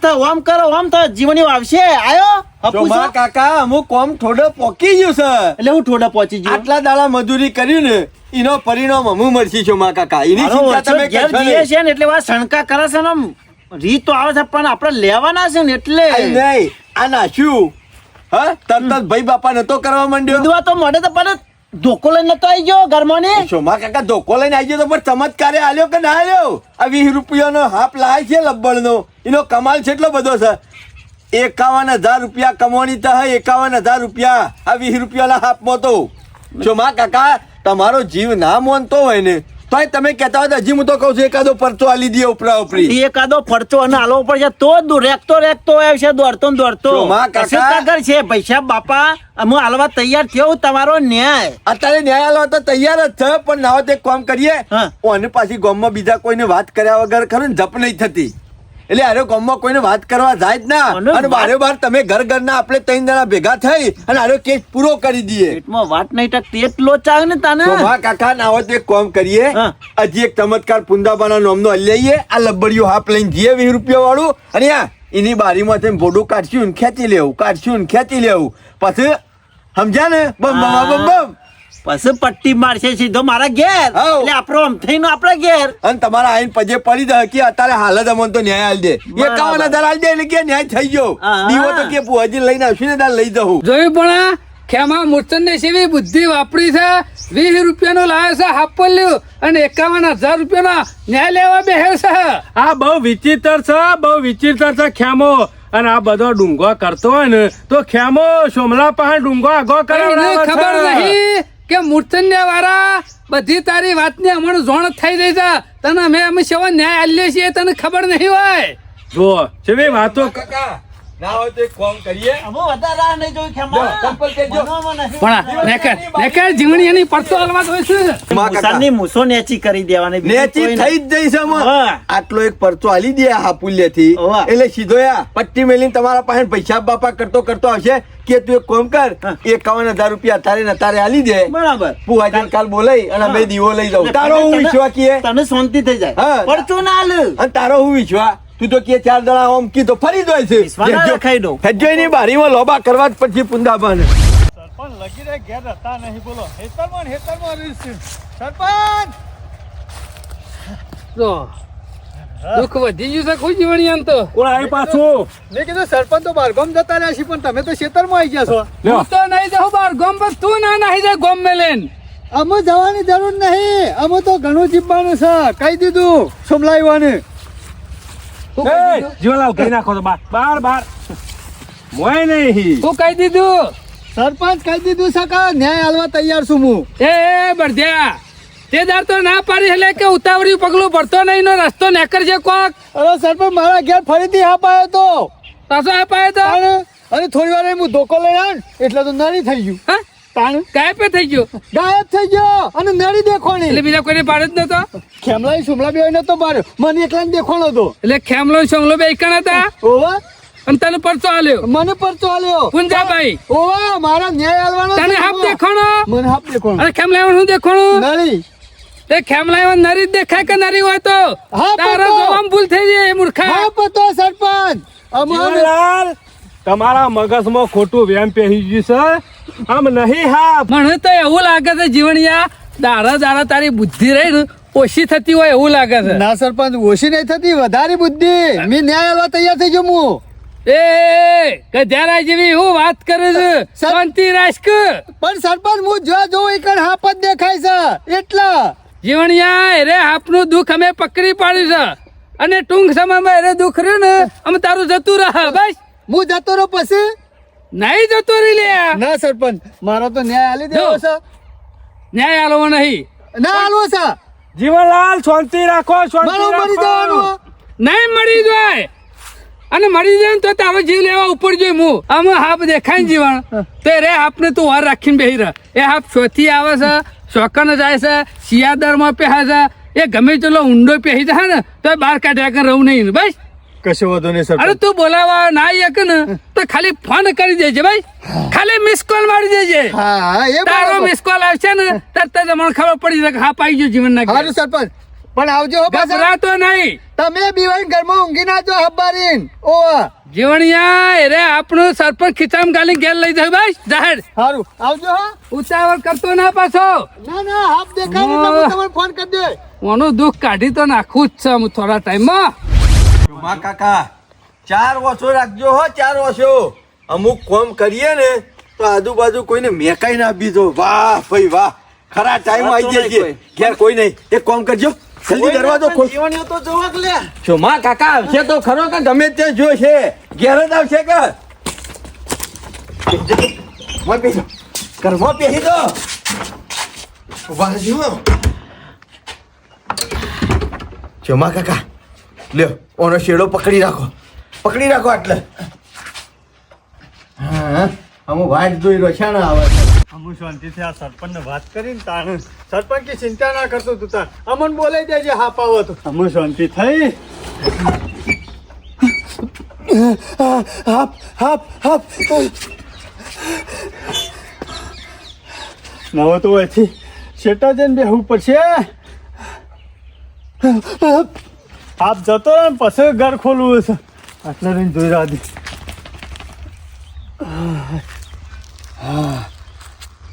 Speaker 4: થા જીવની આવશે આયો હપુ
Speaker 5: શોભા
Speaker 4: છો?
Speaker 5: કાકા અમુક કોમ થોડો પોકી ગયું છે
Speaker 4: એટલે હું થોડા પહોંચી ગયો
Speaker 5: આટલા દાડા મજૂરી કર્યું ને એનો પરિણામ અમુ મળશે શોભા કાકા એની
Speaker 4: મારો
Speaker 5: ચિંતા
Speaker 4: ઓછો
Speaker 5: તમે
Speaker 4: ઘેર
Speaker 5: કરશો
Speaker 4: જીએ
Speaker 5: નહીં.
Speaker 4: છે ને એટલે વા શણકા કરે છે ને આમ રીત તો આવે છે પણ આપણે લેવાના છે ને એટલે
Speaker 5: નહીં આ નાખ્યું હા તરત જ ભાઈ બાપા નતો કરવા માંડ્યો
Speaker 4: કીધું તો મળે તો પણ ધોકો લઈને નતો આવી ગયો ઘરમાં ને
Speaker 5: શોભા કાકા ધોકો લઈને આવી ગયો તો પણ ચમત્કારે આલ્યો કે ના આલ્યો આ 20 રૂપિયાનો હાફ લાય છે લબ્બડનો એનો કમાલ છે એટલો બધો છે 51,000 રૂપિયા કમાણી તો હે 51,000 રૂપિયા આ 20 રૂપિયાના હાફમાં તો શોભા કાકા તમારો જીવ ના મોનતો હોય ને તોય તમે કહેતા હોય તો હજી હું તો કહું છું એકાદો પરચો આલી દે ઉપરા ઉપરી
Speaker 4: એકાદો ફરચો અને હાલવો પડશે તો જ રેકતો આવશે દોડતો ને દોડતો
Speaker 5: તો માં કાકા-
Speaker 4: કશું કાગળ છે પૈસા બાપા અમે હાલવા તૈયાર થયો તમારો ન્યાય
Speaker 5: અત્યારે ન્યાય આલવા તો તૈયાર જ છે પણ ના હોય તો એક કામ કરીએ
Speaker 4: હા.
Speaker 5: ઓને પાછી ગામમાં બીજા કોઈને વાત કર્યા વગર ખરું ને જપ નહીં થતી એટલે અરે ગામમાં કોઈને વાત કરવા જાય જ ના
Speaker 4: અને
Speaker 5: અને બારે બાર તમે ઘરના આપણે 3 જણા ભેગા થઈ અને આરો કેસ પૂરો કરી દઈએ
Speaker 4: પેટમાં વાત નહીં ટકતી એટલો ચાવ ને તને
Speaker 5: તો વાહ કાકા ના હોય તો એક કામ કરીએ
Speaker 4: હા.
Speaker 5: હજી એક ચમત્કાર પુંદાબાના નામનો લઈએ આ લબ્બડિયું હાફ લઈને જઈએ 20 રૂપિયા વાળું અને આ એની બારીમાં થઈને ભોડું કાઢશું ને ખેંચી લેવું પછી સમજ્યા ને બમ બમ બમ બમ
Speaker 4: પછી પટ્ટી મારશે સીધો મારા ઘેર
Speaker 5: હાઉ.
Speaker 4: એટલે આપણો આમ થઈને આપણા ઘેર
Speaker 5: અને તમારા આઈને પજે પડી જાય કે અત્યારે હાલ જ અમને તો ન્યાય આલી દે
Speaker 4: બરાબર.
Speaker 5: 51,000 આલી દે એટલે કે ન્યાય થઈ ગયો
Speaker 4: હા.
Speaker 5: દીવો તો કે ભુવાજી લઈને આવશું ને તાર લઈ જવું
Speaker 1: જોયું પણ ખેમા મૂર્તન ને સેવી બુદ્ધિ વાપરી છે. 20 રૂપિયાનો લાવે છે હાપો લ્યો અને 51,000 રૂપિયાનો ન્યાય લેવા બેસે છે.
Speaker 2: આ બહુ વિચિત્ર છે ખેમો અને આ બધો ડુંગો કરતો હોય ને તો ખેમો સોમલા પાસે ડુંગો આગો
Speaker 1: એને
Speaker 2: કરાવડાવે છે.
Speaker 1: ખબર નહીં કે મૂર્તન્ય વાળા બધી તારી વાતની હમણાં જોણ થઈ રહી છે. તને અમે સેવા ન્યાય આલીએ છીએ તને ખબર નહીં હોય.
Speaker 2: જો છે વાતો
Speaker 5: કાકા ના હોય તો એક કામ કરીએ
Speaker 4: અમે વધારે આ નહીં જોયું ખેમા.
Speaker 5: જો, ચંપલ પહેરજો.
Speaker 4: મનોમાં નહીં.
Speaker 1: પણ નેકર જીવણી એની પડતો હાલવા હોય છે.
Speaker 5: માં કાકા
Speaker 4: મુસાની મૂસો નેચી કરી દેવાની બીજું
Speaker 5: નેચી
Speaker 4: કોઈ
Speaker 5: થઈ જ જઈશ અમે
Speaker 4: હા.
Speaker 5: આટલો એક પરચો આલી દે આ હાપુલ્યથી
Speaker 4: હા.
Speaker 5: એટલે સીધો આ પટ્ટી મેલીને તમારા પાસે પૈસા બાપા કરતો આવશે કે તું એક કામ કર
Speaker 4: હા.
Speaker 5: 51,000 રૂપિયા તારે આલી દે
Speaker 4: બરાબર
Speaker 5: ભુવાજી કાલ બોલાઈ અને અમે દીવો લઈ જાઉં તારો હું વિશ્વા કીએ
Speaker 4: તને શાંતિ થઈ જાય
Speaker 5: હા.
Speaker 4: પડતું ના હાલ
Speaker 5: અને તારો હું વિશ્વા તું તો કે 4 દડા ઓમ કી તો ફરી જાય છે
Speaker 4: વિશ્વાના રખાઈ દઉં.
Speaker 5: હેડ્યોની બારીમાં લોબા કરવા જ પછી પુંદાબાને
Speaker 3: સરપંચ લગી રહે ઘેર હતા નહીં બોલો. હેતરમાં સરપંચ
Speaker 1: જો દુઃખ વધી ગયું છે કોઈ જીવણિયાને તો.
Speaker 2: કોણ આવ્યું પાછું?
Speaker 3: મેં કીધું સરપંચ તો બહારગામ જતા રહ્યા છે પણ તમે તો ખેતરમાં આવી ગયા છો.
Speaker 2: લ્યો.
Speaker 1: હું તો નહીં જાઉં બાર ગોમ પર, તું ના નાહી જાય ગોમ મેં લઈને.
Speaker 3: અમે જવાની જરૂર નહીં, અમે તો ઘણું જીવવાનું છે, કહી દીધું સોમલાઈવાને.
Speaker 1: તું કહી
Speaker 2: એ,
Speaker 1: દીધું?
Speaker 2: જીવનલાલ કહી નાખો તો બાર મોય નહીં.
Speaker 1: તું કહી દીધું?
Speaker 3: સરપંચ કહી દીધું છે કે ન્યાય આલવા તૈયાર છું હું.
Speaker 1: એ બળદ્યા, તે દાર તો ના પાડી એટલે કે ઉતાવળિયું પગલું ભરતો નહીં નો રસ્તો નેકરજે કોક.
Speaker 3: અરે સરપંચ મારા ઘેર ફરીથી હાપ આવ્યો તો
Speaker 1: પાછો અપાયો તો
Speaker 3: અને થોડી વાર હું ધોકો લઈ આવ્યો ને એટલે તો નરી થઈ ગયું.
Speaker 1: હા
Speaker 3: તાણ
Speaker 1: કાંઈ પે થઈ ગયો
Speaker 3: ગાયબ થઈ ગયો અને નરી દેખોણી.
Speaker 1: એટલે બીજા કોઈને પાડે જ નતો.
Speaker 3: ખેમલાઈ સુમલા બે નતો માર્યો, મને એકલાને દેખોણો હતો.
Speaker 1: એટલે ખેમલો સોમલો બે એકણ હતા
Speaker 3: ઓવા
Speaker 1: અને તને પરચો આલ્યો
Speaker 3: મને પરચો આલ્યો.
Speaker 1: પુંજાભાઈ.
Speaker 3: ઓવા મારા ન્યાય આલવાનો
Speaker 1: તને
Speaker 3: છે.
Speaker 1: હાફ દેખાણો
Speaker 3: મને હાપ દેખોણો
Speaker 1: અને ખેમલાઈવન શું દેખાણું?
Speaker 3: નરી.
Speaker 1: તે ખેમલાઈવન નરી જ દેખાય કે નરી હોય તો
Speaker 3: હા,
Speaker 1: તારો
Speaker 3: પતો.
Speaker 1: જોવામાં ભૂલ થઈ જાય મૂર્ખા.
Speaker 3: હા પતો સરપંચ. અમારે
Speaker 2: જીવનલાલ, તમારા મગજમાં ખોટું વેમ પહેરી ગયું છે. આમ નહીં હા.
Speaker 1: મને તો એવું લાગે છે જીવણિયા, દાડા દાડા તારી બુદ્ધિ રહી ને ઓછી થતી હોય એવું લાગે છે.
Speaker 3: ના સરપંચ ઓછી નહીં થતી, વધારે બુદ્ધિ. મેં ન્યાય આલવા તૈયાર થઈ ગયો હું.
Speaker 1: એ ગધેડા જેવી હું વાત કરે છે. શાંતિ રાખ.
Speaker 3: પણ સરપંચ હું જો જોઉં એકણ હાપ જ દેખાય છે એટલા.
Speaker 1: જીવણિયા એરે આપનું દુઃખ અમે પકડી પાડ્યું છે અને ટૂંક સમયમાં એરે દુઃખ રહ્યું ને અમે તારું જતું રહે બસ.
Speaker 3: હું જતો રહો પછી.
Speaker 1: નહીં જતો રહી લે.
Speaker 3: ના સરપંચ મારો તો ન્યાય આલી દેવો છે.
Speaker 1: ન્યાય આલવો નહીં.
Speaker 3: ના આલવો છે.
Speaker 2: જીવનલાલ, શાંતિ રાખો, શાંતિ
Speaker 3: મારો મરી
Speaker 2: રાખો.
Speaker 3: જવાનું.
Speaker 1: નહીં મળી જાય અને મળી જાય ને તો તારો જીવ લેવા ઉપર જોઈ હું આમાં હાપ દેખાય ને જીવણ તો રે હાપને તું વાર રાખીને બેહી રહ. એ હાપ શોથી આવે છે, શોકન જાય છે, શિયાદરમાં પહેરે છે, એ ગમે તેટલો ઊંડો પહેરી જાય ને તો બહાર કાઢ્યા કે રહું નહીં બસ.
Speaker 3: કશો વાંધો નહીં
Speaker 1: અરે તું બોલાવા ના એક ને તો ખાલી ફોન કરી દેજે ભાઈ, ખાલી મિસ કોલ મારી દેજે.
Speaker 3: હા એ
Speaker 1: તારો
Speaker 3: બરાબર.
Speaker 1: મિસ કોલ આવશે ને તરત જ મને ખબર પડી જાય કે હા પાઈ ગયો જીવન ના
Speaker 3: હારું સરપંચ પણ આવજો હો પાછા.
Speaker 1: ગભરાતો નહીં.
Speaker 3: તમે બીવાઈ ઘરમાં ઊંઘી ના જો હબારીન. ઓવા
Speaker 1: જીવણિયા એરે આપણું સરપંચ ખીચામાં ગાલી ઘેર લઈ જાય ભાઈ જાહેર.
Speaker 3: હારું આવજો હા.
Speaker 1: ઉતાવળ કરતો ના પાછો.
Speaker 3: ના ના હાપ દેખાય ને એટલે હું તમને ફોન કરી દે.
Speaker 1: ઓનું દુઃખ કાઢી તો નાખવું જ છે હું થોડા ટાઈમમાં.
Speaker 5: માં કાકા 4 વર્ષો રાખજો હો, 4 વર્ષો. અમુક કોમ કરીએ ને તો આજુબાજુ કોઈને મેકાઈ ના બીજો. વાહ ભાઈ વાહ, ખરા ટાઈમ આવી જાય છે. ઘેર કોઈ નહીં, એક કોમ કરજો, જલ્દી દરવાજો ખોલ.
Speaker 4: જીવણીઓ તો જોવા કે લે.
Speaker 5: શું માં કાકા આવશે તો ખરો કે ગમે તે જો છે ઘેર જ આવશે કે મોય બેસો, ઘરમાં બેસી દો. ઉભા રહેજો. શું માં કાકા લ્યો ઓનો શેડો પકડી રાખો એટલે. હા અમુ વાટ જોઈ રહ્યો છે ને આવે છે.
Speaker 3: અમુ શાંતિથી આ સરપંચ ને વાત કરીને તાણ સરપંચ की ચિંતા ના કરતો તું તાર અમન બોલાઈ દેજે હાપ આવો તો. અમુ શાંતિ થઈ. હાપ નવો તો અહીંથી શેટા જઈને બેહવું પડશે. આપ જતો રહે ને પછી ઘર ખોલવું છે. આટલા રહીને જોઈ રહ્યા હતી.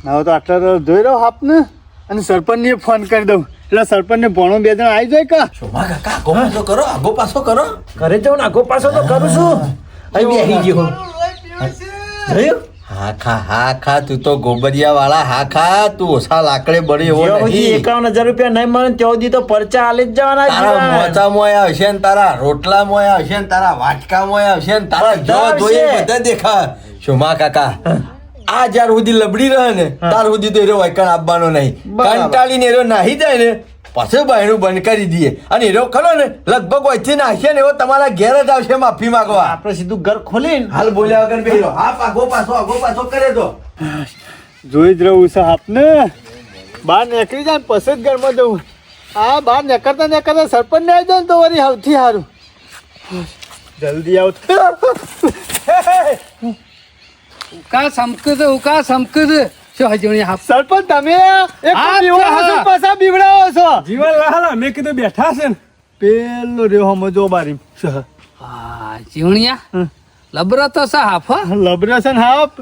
Speaker 3: ના તો આટલા જોઈ રહ્યો આપને અને સરપંચને ફોન કરી દઉં એટલે સરપંચને ભણો 2 જણા આવી જાય કા.
Speaker 5: શું માં કાકા આગો પાછો કરો, આગો પાછો કરો.
Speaker 4: ઘરે જાઉં ને આગો પાછો તો કરું છું. અહીં બેસી ગયો. જોયું?
Speaker 5: હા ખા તું તો ગોબરિયા વાળા. હા ખા તું ઓછા લાકડે બળી એવો
Speaker 4: જ્યાં સુધી
Speaker 5: નહીં.
Speaker 4: 51,000 રૂપિયા નહીં મળે ને ત્યાં સુધી તો પરચા આલી જ જવાના
Speaker 5: તારા
Speaker 4: જીવન.
Speaker 5: મોચા મોય આવશે ને તારા રોટલા મોય આવશે ને તારા વાટકા મોય આવશે ને તારા જો
Speaker 4: બધા
Speaker 5: જોઈએ
Speaker 4: આવશે.
Speaker 5: બધા દેખા. શું માં કાકા આ જ્યાર સુધી લબડી રહે ને તાર સુધી તો એરો વાયકણ આપવાનો નહીં.
Speaker 4: બરાબર.
Speaker 5: કંટાળીને એરો નાહી જાય ને પછી બાયણું બંધ કરી દઈએ અને એરો ખરો ને લગભગ વચ્ચે નાખશે ને એવો તમારા ઘેર જ આવશે માફી માંગવા.
Speaker 4: આપણે સીધું ઘર ખોલીને
Speaker 5: હાલ બોલ્યા વગર બેહી હા આગો પાછો કરે તો.
Speaker 3: જોઈ જ રહું છે આપને. બહાર નીકળી જાય ને પછી જ ઘરમાં જવું. આ બહાર નીકળતા સરપંચ ને આવી જાય ને તો વળી સૌથી સારું. જલ્દી આવ.
Speaker 1: ઉકા સમકદ શું હજવણી હાપ.
Speaker 3: સરપંચ તમે એક
Speaker 1: હા,
Speaker 3: બીવડાવો છો,
Speaker 1: હા.
Speaker 3: પાછા બીવડાવો છો.
Speaker 2: જીવનલાલ, અમે કીધું બેઠા છે ને.
Speaker 3: પેલો રહ્યો સમજો બારી
Speaker 1: હા જીવણિયા લબરો તો સા હાફ હો.
Speaker 3: લબરેશન હાપ.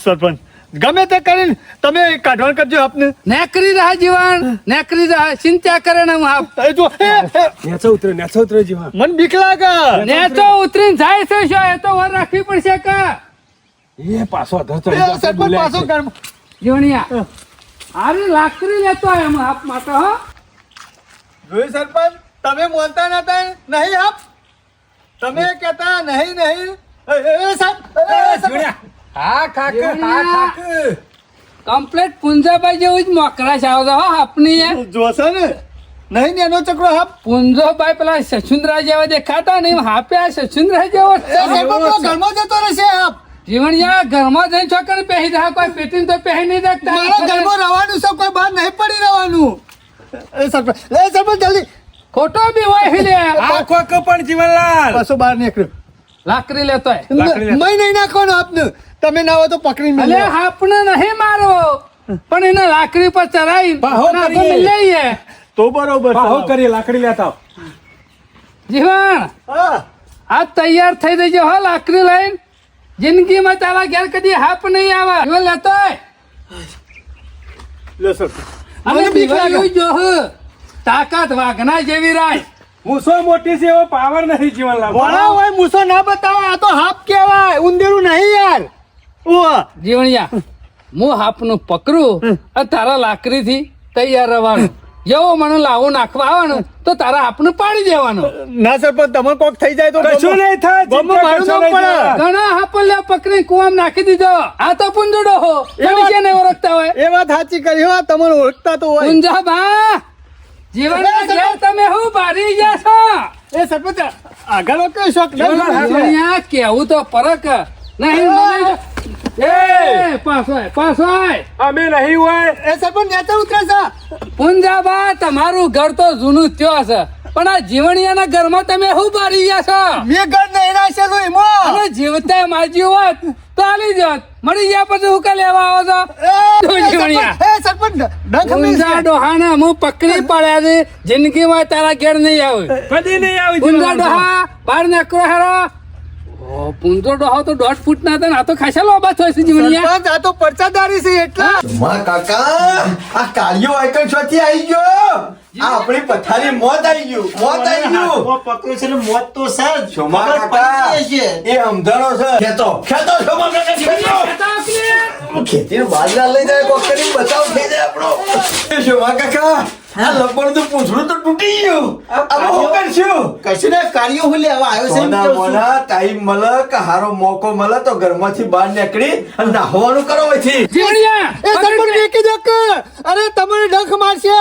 Speaker 3: સરપંચ ગમે તે કરીને તમે કાઢવાનું કરજો આપને
Speaker 1: નેકરી રહે જીવન નેકરી રહે ચિંતા કરે ને હું આપ
Speaker 3: એ જો
Speaker 2: નેચો ઉતરે જીવા
Speaker 3: મન બીક લાગે
Speaker 1: ને તો ઉતરીને જાય છે શું એ તો વાર રાખવી પડશે કે
Speaker 2: એ પાછો અધર
Speaker 3: એ
Speaker 2: ચડી જશે,
Speaker 3: સરપંચ
Speaker 2: બોલ્યા
Speaker 3: પાછો
Speaker 2: છે.
Speaker 1: જીવણિયા
Speaker 3: ઘરમાં
Speaker 1: આરી લાકડી લેતો હોય એમ આપ માટે હો
Speaker 3: જોયું સરપંચ તમે બોલતા નતા નહીં આપ તમે કહેતા નહીં સાહેબ
Speaker 2: હા કાક
Speaker 1: કમ્પ્લેટ પુંજાભાઈ જેવું જ મોકરા છે આવતો હો આપની એ
Speaker 3: જોશો ને નહીં ને એનો ચક્રો હાપ
Speaker 1: પુંજોભાઈ પેલા સચુંદ્રા જેવા દેખાતા ને હાપે આ સચુંદ્રા જેવો
Speaker 3: એ સરપંચ પેલો ઘરમાં જતો રહેશે આપ
Speaker 1: જીવણિયા ઘરમાં જઈને છોકરા પહેરી દે કોઈ પેટીને તો પહેરી નહીં દેખતા
Speaker 3: મારા ઘરમાં રહેવાનું છે કોઈ બહાર નહીં પડી રહેવાનું એ સરપંચ જલ્દી
Speaker 1: ખોટો બી હોય हिले
Speaker 2: આ કોક પણ જીવનલાલ
Speaker 3: પાછો બહાર નીકળ્યો
Speaker 1: લાકડી લેતો હોય
Speaker 2: લાકડી લેતો.
Speaker 3: મય નહીં નાખવાનો આપને તમે ના હોય તો પકડીને
Speaker 1: અલે
Speaker 3: મેલ્યો.
Speaker 1: આપને નહીં મારવો પણ એને લાકડી પર ચરાઈ
Speaker 2: બાહો કરીએ.
Speaker 1: લઈએ
Speaker 3: તો બરોબર
Speaker 2: પાહો કરી લાકડી લેતા આવો.
Speaker 1: જીવણ
Speaker 3: હા
Speaker 1: આ તૈયાર થઈ જજો હો લાકડી લઈને જિંદગીમાં તારા ઘેર કદી હાપ નહીં આવે જીવન લેતો હોય
Speaker 3: લે સરપંચ
Speaker 1: અને
Speaker 3: મને બીક લાગે.
Speaker 1: બીજું જો હ, તાકાત વાઘના જેવી રાય
Speaker 2: મૂછો મોટી છે એવો પાવર નહીં જીવનલાલ.
Speaker 3: ભણા હોય મૂસો ના બતાવો આ તો હાપ કહેવાય ઉંદેરું નહીં યાર ઓહ
Speaker 1: જીવણિયા હું હાપનું પકડું અને તારા લાકડીથી તૈયાર રહેવાનું જેવો મને લાવો નાખવા આવવાનું તો તારા હાપનું પાડી દેવાનું
Speaker 3: ના સરપંચ તમે કોક થઈ જાય તો
Speaker 2: કશું નહીં થાય,
Speaker 3: ગમો
Speaker 2: ચિંતા
Speaker 3: મારું
Speaker 2: કશો
Speaker 3: નામ
Speaker 2: નહીં
Speaker 3: પડે.
Speaker 2: થાય.
Speaker 1: ઘણા હાપલ્યા પકડી કુવામાં નાખી દીધો આ તો પુંજડો હો
Speaker 3: વાત-
Speaker 1: કેને ઓળખતા હોય
Speaker 3: એ વાત સાચી કરી હો તમને ઓળખતા તો હોય
Speaker 1: પુંજા બા જીવનના ઘેર તમે હું બારી ગયા છો
Speaker 3: એ સરપંચ આગળ કયો શોખ નહીં?
Speaker 1: જીવણિયા કેવું તો પરક નહીં મને- એ પાછો આય, પાછો આય.
Speaker 2: અમે નહીં હોય
Speaker 3: એ સરપંચ નેચર ઉતરે છે
Speaker 1: પુંજાબા તમારું ઘર તો જૂનું થયો છે પણ આ જીવણિયાના ઘરમાં તમે શું બારી ગયા છો
Speaker 3: મેં ઘર નહીં નાખેલું એમાં
Speaker 1: અને જીવતા માજી હોત તો આલી જાત મળી ગયા પછી હું કા લેવા આવો છો તો જીવણિયા
Speaker 3: એ સરપંચ ડંખ
Speaker 1: પુંજા ડોહાને હું પકડી પડ્યા છે જિંદગીમાં તારા ઘેર નહીં આવે
Speaker 2: કદી નહીં આવી
Speaker 1: પુંજા
Speaker 2: જીવનલાલ.
Speaker 1: ડોહા બહાર નીકળો હેરો ઓ પુંજો ડોહા તો 1.5 ફૂટ ના હતા ને આ તો ખાસા લોબા થાય છે જીવણિયા
Speaker 3: સરપંચ આ તો પરચાદારી છે એટલા
Speaker 5: માં કાકા આ કાળિયો આઈકન છોથી આવી ગયો આ આપણી પથારી મોત આવી ગયું મોત આવી ગયું
Speaker 4: હાથમાં પકડ્યું છે ને મોત તો સર
Speaker 5: શોમા
Speaker 4: ખબર
Speaker 5: કાકા
Speaker 4: પડી જાય છે.
Speaker 5: એ અમધાનો છે ખેતો શોમા કાકા ખેતો ખેતી બાજરા લઈ જાય કોક કરી બચાવ થઈ જાય આપણો એ શોમા કાકા આ લપડ તો પૂંછડું તો તૂટી ગયું આમાં હું કરશું
Speaker 4: કશું ને કાર્યો હું લેવા આવ્યો છે એમ
Speaker 5: સોના
Speaker 4: કહું છું.
Speaker 5: મોના ટાઈમ મળે કે હારો મોકો મળે તો ઘરમાંથી બહાર નીકળી અને નાહવાનું કરો પછી
Speaker 1: જીવણિયા
Speaker 3: એ સરપંચ મેકી દો કે અરે તમને ડંખ મારશે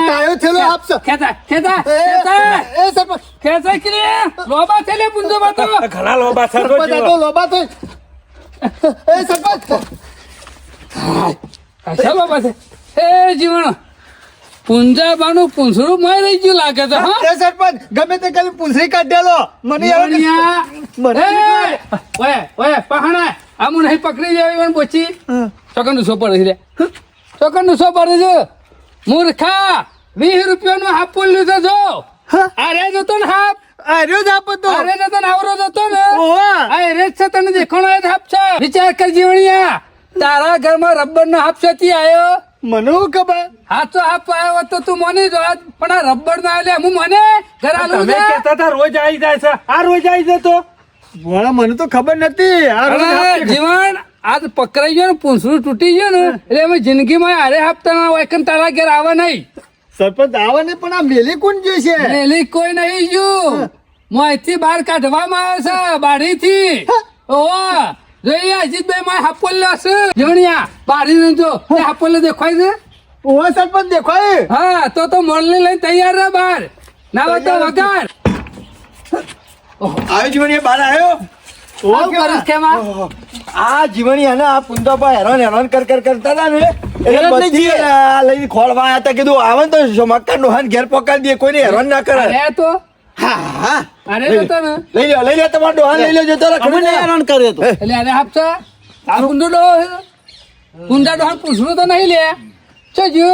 Speaker 3: કાયો થેલો આપશો
Speaker 1: ખેતા ખેતા
Speaker 3: એ
Speaker 1: ખેતા
Speaker 3: એ સરપંચ
Speaker 1: ખેતા કે લોબા થેલે પુંજો બાતો
Speaker 2: ઘણા લોબા છે તો
Speaker 3: સરપંચ આ તો
Speaker 2: જીવન.
Speaker 3: લોબા તો એ સરપંચ
Speaker 1: ખાસા લોબા છે એ જીવણ પુંજાબાનું પૂંછડું મારી રહી ગયું લાગે છે હા
Speaker 3: એ સરપંચ ગમે તે કરી પૂંછડી કાઢેલો મને એવું કે-
Speaker 1: જીવણિયા
Speaker 3: મને
Speaker 1: એ ઓય ઓય પહાણા આમું નહીં પકડી જાય એવન પોચી ચોકન સો પડે છે ચોકન સો પડે છે મૂર્ખા 20 રૂપિયાનો હાફ ફૂલ લીધો છો અરે જતો ને હાફ
Speaker 3: આર્યો જ આપો તો
Speaker 1: અરે જતો ને આવરો જતો ને
Speaker 3: ઓવા
Speaker 1: આ રેત છે તને દેખાણો એ હાફ છે વિચાર કર જીવણિયા તારા ઘરમાં રબર નો હાફ છે થી આવ્યો
Speaker 3: મને શું ખબર
Speaker 1: હાથો હાફ આવ્યો હોત તો તું મોની જોત પણ આ રબર ના આલે હું મને ઘર આલું
Speaker 2: તમે
Speaker 1: છે
Speaker 2: કહેતા હતા રોજ આવી જાય છે આ રોજ આવી જતો
Speaker 3: ભોળા મને તો ખબર નથી આ રોજ
Speaker 1: અરે
Speaker 3: આપી-
Speaker 1: જીવન આજ પકડાઈ ગયો ને પૂંછડું તૂટી ગયું ને એટલે અમે જિંદગીમાં હારે હાફતા ના હોય કે તારા ઘેર આવે નહીં
Speaker 3: સરપંચ આવા ને પણ આ મેલી કોણ જે છે
Speaker 1: લેલી કોઈ નહીં જો મોંથી બહાર કાઢવામાં આવે છે બારીથી ઓવા જોઈએ અજીતભાઈ માં હાપોલ હશે જીવણિયા બારી જો તે હાપોલ દેખાય છે
Speaker 3: ઓવા સરપંચ દેખાય
Speaker 1: હા તો મોલને લઈને તૈયાર રહે બહાર ના હોય તો વગાડ
Speaker 5: આવી જીવણી બહાર આવ્યો
Speaker 1: આવું કરીશ કેમાં
Speaker 5: આ જીવણી અને આ પુંજાબા હેરાન હેરાન કરતા હતા ને એટલે
Speaker 3: હેરાન
Speaker 5: બધી
Speaker 3: નહીં
Speaker 5: આ લઈને ખોળવા આવ્યા હતા કીધું આવે ને તો મક્કા ડોહાન ઘેર પકડી દે કોઈને હેરાન ના કરે
Speaker 1: અરે તો
Speaker 5: હા હા
Speaker 1: અરે તો ને
Speaker 5: લઈ લે તમારો ડોહાન લઈ લેજો તો
Speaker 4: અમને હેરાન કર્યો તો
Speaker 1: એટલે અરે હાપસા આ કુંડો ડો કુંડા ડો પૂછડું તો નહીં લે છો જો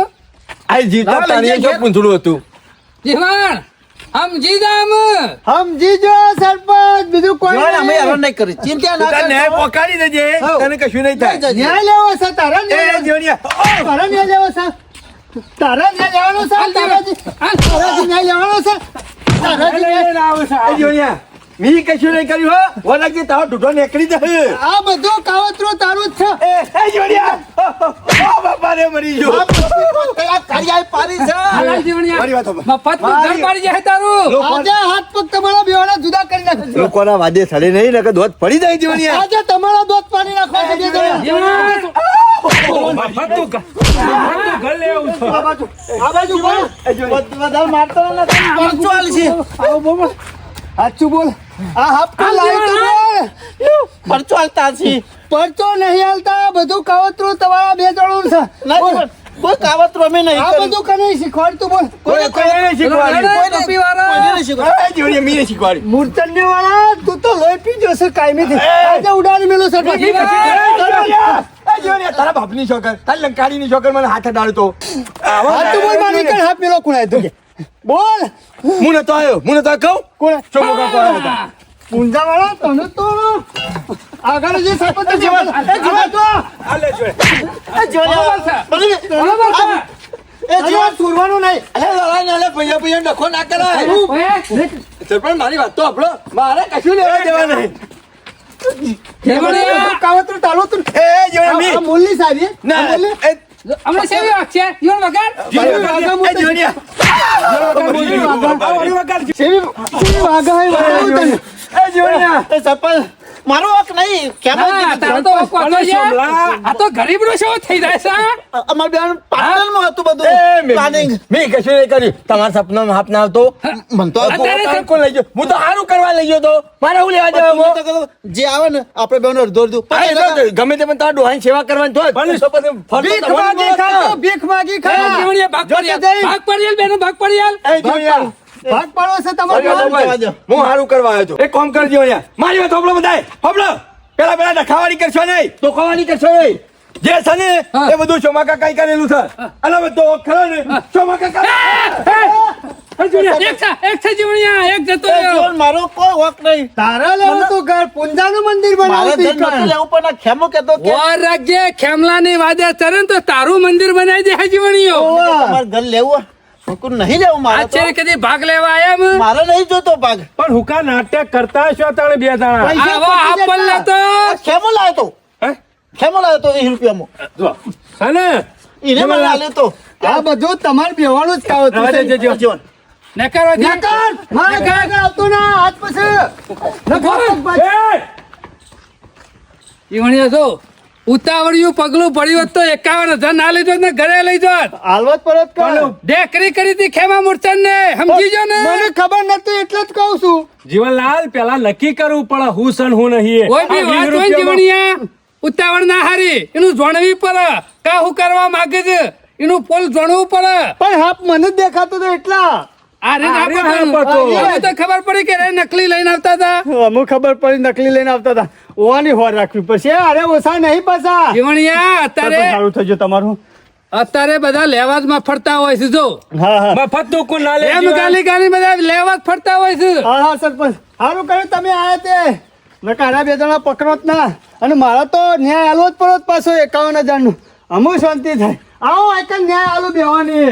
Speaker 5: આ જીવતા તાણીએ જો પૂંછડું હતું
Speaker 1: જીવણ સમજી જામ
Speaker 3: સમજી જો સરપંચ બીજું કોઈ
Speaker 4: જોણ અમે
Speaker 3: નહીં.
Speaker 4: હેરાન નહીં કરી ચિંતા ના
Speaker 5: તાર
Speaker 4: કર
Speaker 5: ન્યાય પોકાડી દેજે
Speaker 3: હઉ.
Speaker 5: તને કશું નહીં થાય
Speaker 3: ન્યાય લેવો છે તારા
Speaker 5: એ
Speaker 3: ન્યાય
Speaker 5: જીવણિયા
Speaker 3: તારા ન્યાય લેવો છે તારા ન્યાય લેવાનો છે તારાજી ન્યાય લેવાનો છે તારાજી ન્યાય
Speaker 5: એ જીવણિયા મી કશું નહીં કર્યું હો વરગજી તારો ઢૂંઢો નીકળી જશે
Speaker 3: આ બધું કાવતરું તારું જ છે
Speaker 5: એ જીવણિયા ઓ બાપા રે મરી ગયો
Speaker 3: આ બધું કયા કાર્ય પારી છે
Speaker 1: હાલા જીવણિયા.
Speaker 5: મારી વાત સાંભળ.
Speaker 1: મફત નું ઘર પાડી જાય તારું
Speaker 3: આજે હાથ પગ તમારા બેવાના જુદા કરી નાખજો
Speaker 5: લોકોના વાદે સડે નહીં ને કે દોત પડી જાય જીવણિયા
Speaker 3: આજે તમારા દોત પાડી નાખવા છે બે જણા. આ બાજુ બોલ
Speaker 4: વધારે મારતો નથી પરચો આલ છે
Speaker 3: આવો બોલ સાચું બોલ આ હપ્તા લાવી તો બોલ
Speaker 4: પરચો આલતા છે
Speaker 3: પરચો નહીં હાલતા બધું કાવતરું તમારા બે જણનું છે બોલ.
Speaker 4: કોઈ કાવતરું અમે નહીં
Speaker 3: આ
Speaker 4: કર્યું.
Speaker 3: બધું કને શીખવાડતું બોલ
Speaker 5: કોઈ નહીં શીખવાડ્યું.
Speaker 1: અરે, ટોપીવાળા.
Speaker 4: કોઈને નહીં શીખવાડ્યું.
Speaker 5: એ જીવણિયા મીને શીખવાડ્યું.
Speaker 3: મૂર્તન્ય વાળા તું તો લોહી પી જશે કાયમીથી આજે ઉડાડી મેલો સર
Speaker 5: એ જીવણિયા, તારા બાપની છોકર તારી લંકાડીની છોકર મને હાથ અડાડતો
Speaker 3: હાથ બોલ મારી કણ હાથ મેલો કુણાય તું કે બોલ
Speaker 5: હું નતો આવ્યો કહું
Speaker 3: કોણ
Speaker 5: ચોમો કાકો આવ્યા હતા.
Speaker 3: પૂંજા વાળા તને તો આગળ જે સરપંચ જીવન એ જીવન તો
Speaker 5: હાલે જોડે.
Speaker 4: એ જોડે. બરાબર.
Speaker 1: બરાબર છે.
Speaker 3: એ જીવન છોડવાનું નહીં
Speaker 5: અલે લડાઈ ના લે પૈયા ડખો ના કરાય
Speaker 1: ઓએ,
Speaker 5: સરપંચ મારી વાત તો આપણો મારે કશું લેવા દેવા નહીં
Speaker 1: જીવણિયા.
Speaker 3: કાવતરું તાલો તું
Speaker 5: એ જીવણિયા, મી.
Speaker 3: આ મૂલની સારી
Speaker 5: ના
Speaker 3: આ મૂલની?
Speaker 5: એ
Speaker 1: હમણાં સેવી વાત છે જીવણ વગર
Speaker 5: જીવણિયા, એ જીવણિયા.
Speaker 3: સેવી વાઘા હે વાઘા તને
Speaker 5: એ જીવણિયા.
Speaker 4: એ સરપંચ મારો હક નહીં કેમ
Speaker 1: ના, તારો તો હક વાંચો છે. આ તો ગરીબનો શો થઈ જાય છે
Speaker 4: અમાર બેન પાટણમાં હતું
Speaker 5: એ
Speaker 4: બધું
Speaker 5: મી.
Speaker 4: પ્લાનિંગ
Speaker 5: મી કશું નહીં કર્યું તમારા સપનામાં હાથ ના આવતો
Speaker 4: મન તો
Speaker 1: અત્યારે
Speaker 5: કોણ લઈ ગયો હું તો સારું કરવા લઈ ગયો તો મારે શું લેવા દેવા
Speaker 4: જે આવે ને આપણે બેનો અડધો અડધું
Speaker 5: ગમે તે પણ તારા ડોહાની સેવા કરવાની તો
Speaker 3: ભીખ માગી ખાતો ભીખ માગી
Speaker 1: એ
Speaker 3: ખાતો
Speaker 1: જીવણિયા, ભાગ પડી
Speaker 3: જોતે જઈ.
Speaker 1: ભાગ પડી આલ, બેનો ભાગ પડી આલ.
Speaker 3: ભાગ પાડો છે તમારો
Speaker 5: હું સારું કરવા આવ્યો છું એક કામ કરજો અહીંયા મારી વાત હોબળો બધાય હોબળો પેલા ડખાવાળી કરશો નહીં તો ખવાની કરશો નહીં જે છે ને
Speaker 1: હા.
Speaker 5: એ બધું ચોમાકા કઈ કરેલું છે અને બધો ખરો ને ચોમાકા
Speaker 1: એક છે જીવણિયા, એક જતો રહ્યો.
Speaker 4: મારો કોઈ હક નહીં
Speaker 3: તારા લેવું તો ઘર પૂંજાનું મંદિર
Speaker 4: મારે
Speaker 3: બનાવતી
Speaker 4: ધન નતું લેવું પણ આ ખેમો કહેતો કે
Speaker 1: વાર રાખજે, ખેમલાની વાદે ચરે ને તો તારું મંદિર બનાવી દે હે જીવણીઓ.
Speaker 4: તમારે ઘર લેવું હુકુમ નહીં લેવું મારે તો.
Speaker 1: આશ્ચર્ય કદી ભાગ લેવા આયા મ?
Speaker 4: મારે નહીં જોતો ભાગ
Speaker 2: પણ હુકા નાટક કરતા છો તાણે બે દાણા
Speaker 3: પૈસા
Speaker 1: આવો
Speaker 3: પતી
Speaker 1: આપણ
Speaker 3: જતા.
Speaker 1: લેતો.
Speaker 4: આ ખેમો લાવ્યો તો
Speaker 2: હે?
Speaker 4: ખેમો લાવ્યો તો 20 રૂપિયામાં
Speaker 2: જો અને
Speaker 4: એને મને આલ્યો તો
Speaker 3: આ બધું તમારે બેવાનું જ કાવતરું
Speaker 2: રવા
Speaker 3: છે.
Speaker 2: દેજે જીવણ.
Speaker 1: ને કરો જી.
Speaker 3: નકર, મારે ઘરે આગળ આવતું ના, હાથ પછી. નકર,
Speaker 2: એ!
Speaker 1: જીવણીઓ જો ઉતાવળિયું પગલું પડ્યું હોત તો 51,000 ના લઈ જોત ને ઘરે લઈ જોત.
Speaker 3: હાલવત પરત કર.
Speaker 1: દેખરી કરી હતી ખેમા મૂર્છન ને, સમજી જો ને.
Speaker 3: મને ખબર નથી એટલે જ કહું છું
Speaker 2: જીવનલાલ પેલા નક્કી કરવું પડે હું સન હું નહીં
Speaker 1: કોઈ બી વાત હોય ને જીવણીયા, ઉતાવળ ના હારી, એનું જોણવી પડે. કા હું કરવા માંગે છે એનું પોલ જોણવું પડે.
Speaker 3: પણ હાપ મને જ દેખાતો તો એટલા
Speaker 1: આ રે ના
Speaker 2: આ રે
Speaker 1: પકડ્યું.
Speaker 2: ના પકડ્યું.
Speaker 1: હવે તો ખબર પડી કે રે નકલી લઈને આવતા હતા.
Speaker 3: અમુક ખબર પડી નકલી લઈને આવતા હતા ઓવાની હોર રાખવી પડશે અરે ઓછા નહીં પાછા
Speaker 1: જીવણીયા અત્યારે
Speaker 3: સારું થઈ ગયું તમારું
Speaker 1: અત્યારે બધા લેવા જ માં ફરતા હોય છે જો.
Speaker 3: હા હા
Speaker 2: મફત નું કોણ ના લે
Speaker 1: એમ
Speaker 2: જીવન?
Speaker 1: ગાલી ગાલી બધા લેવા જ ફરતા હોય છે.
Speaker 3: હા હા સરપંચ સારું કર્યું તમે આયા તે નકારા બે જણા પકડો જ ના અને મારા તો ન્યાય આલો જ પડો જ પાછો 51,000 નું અમુક શાંતિ થાય આવો આઈકન ન્યાય આલો બેવાની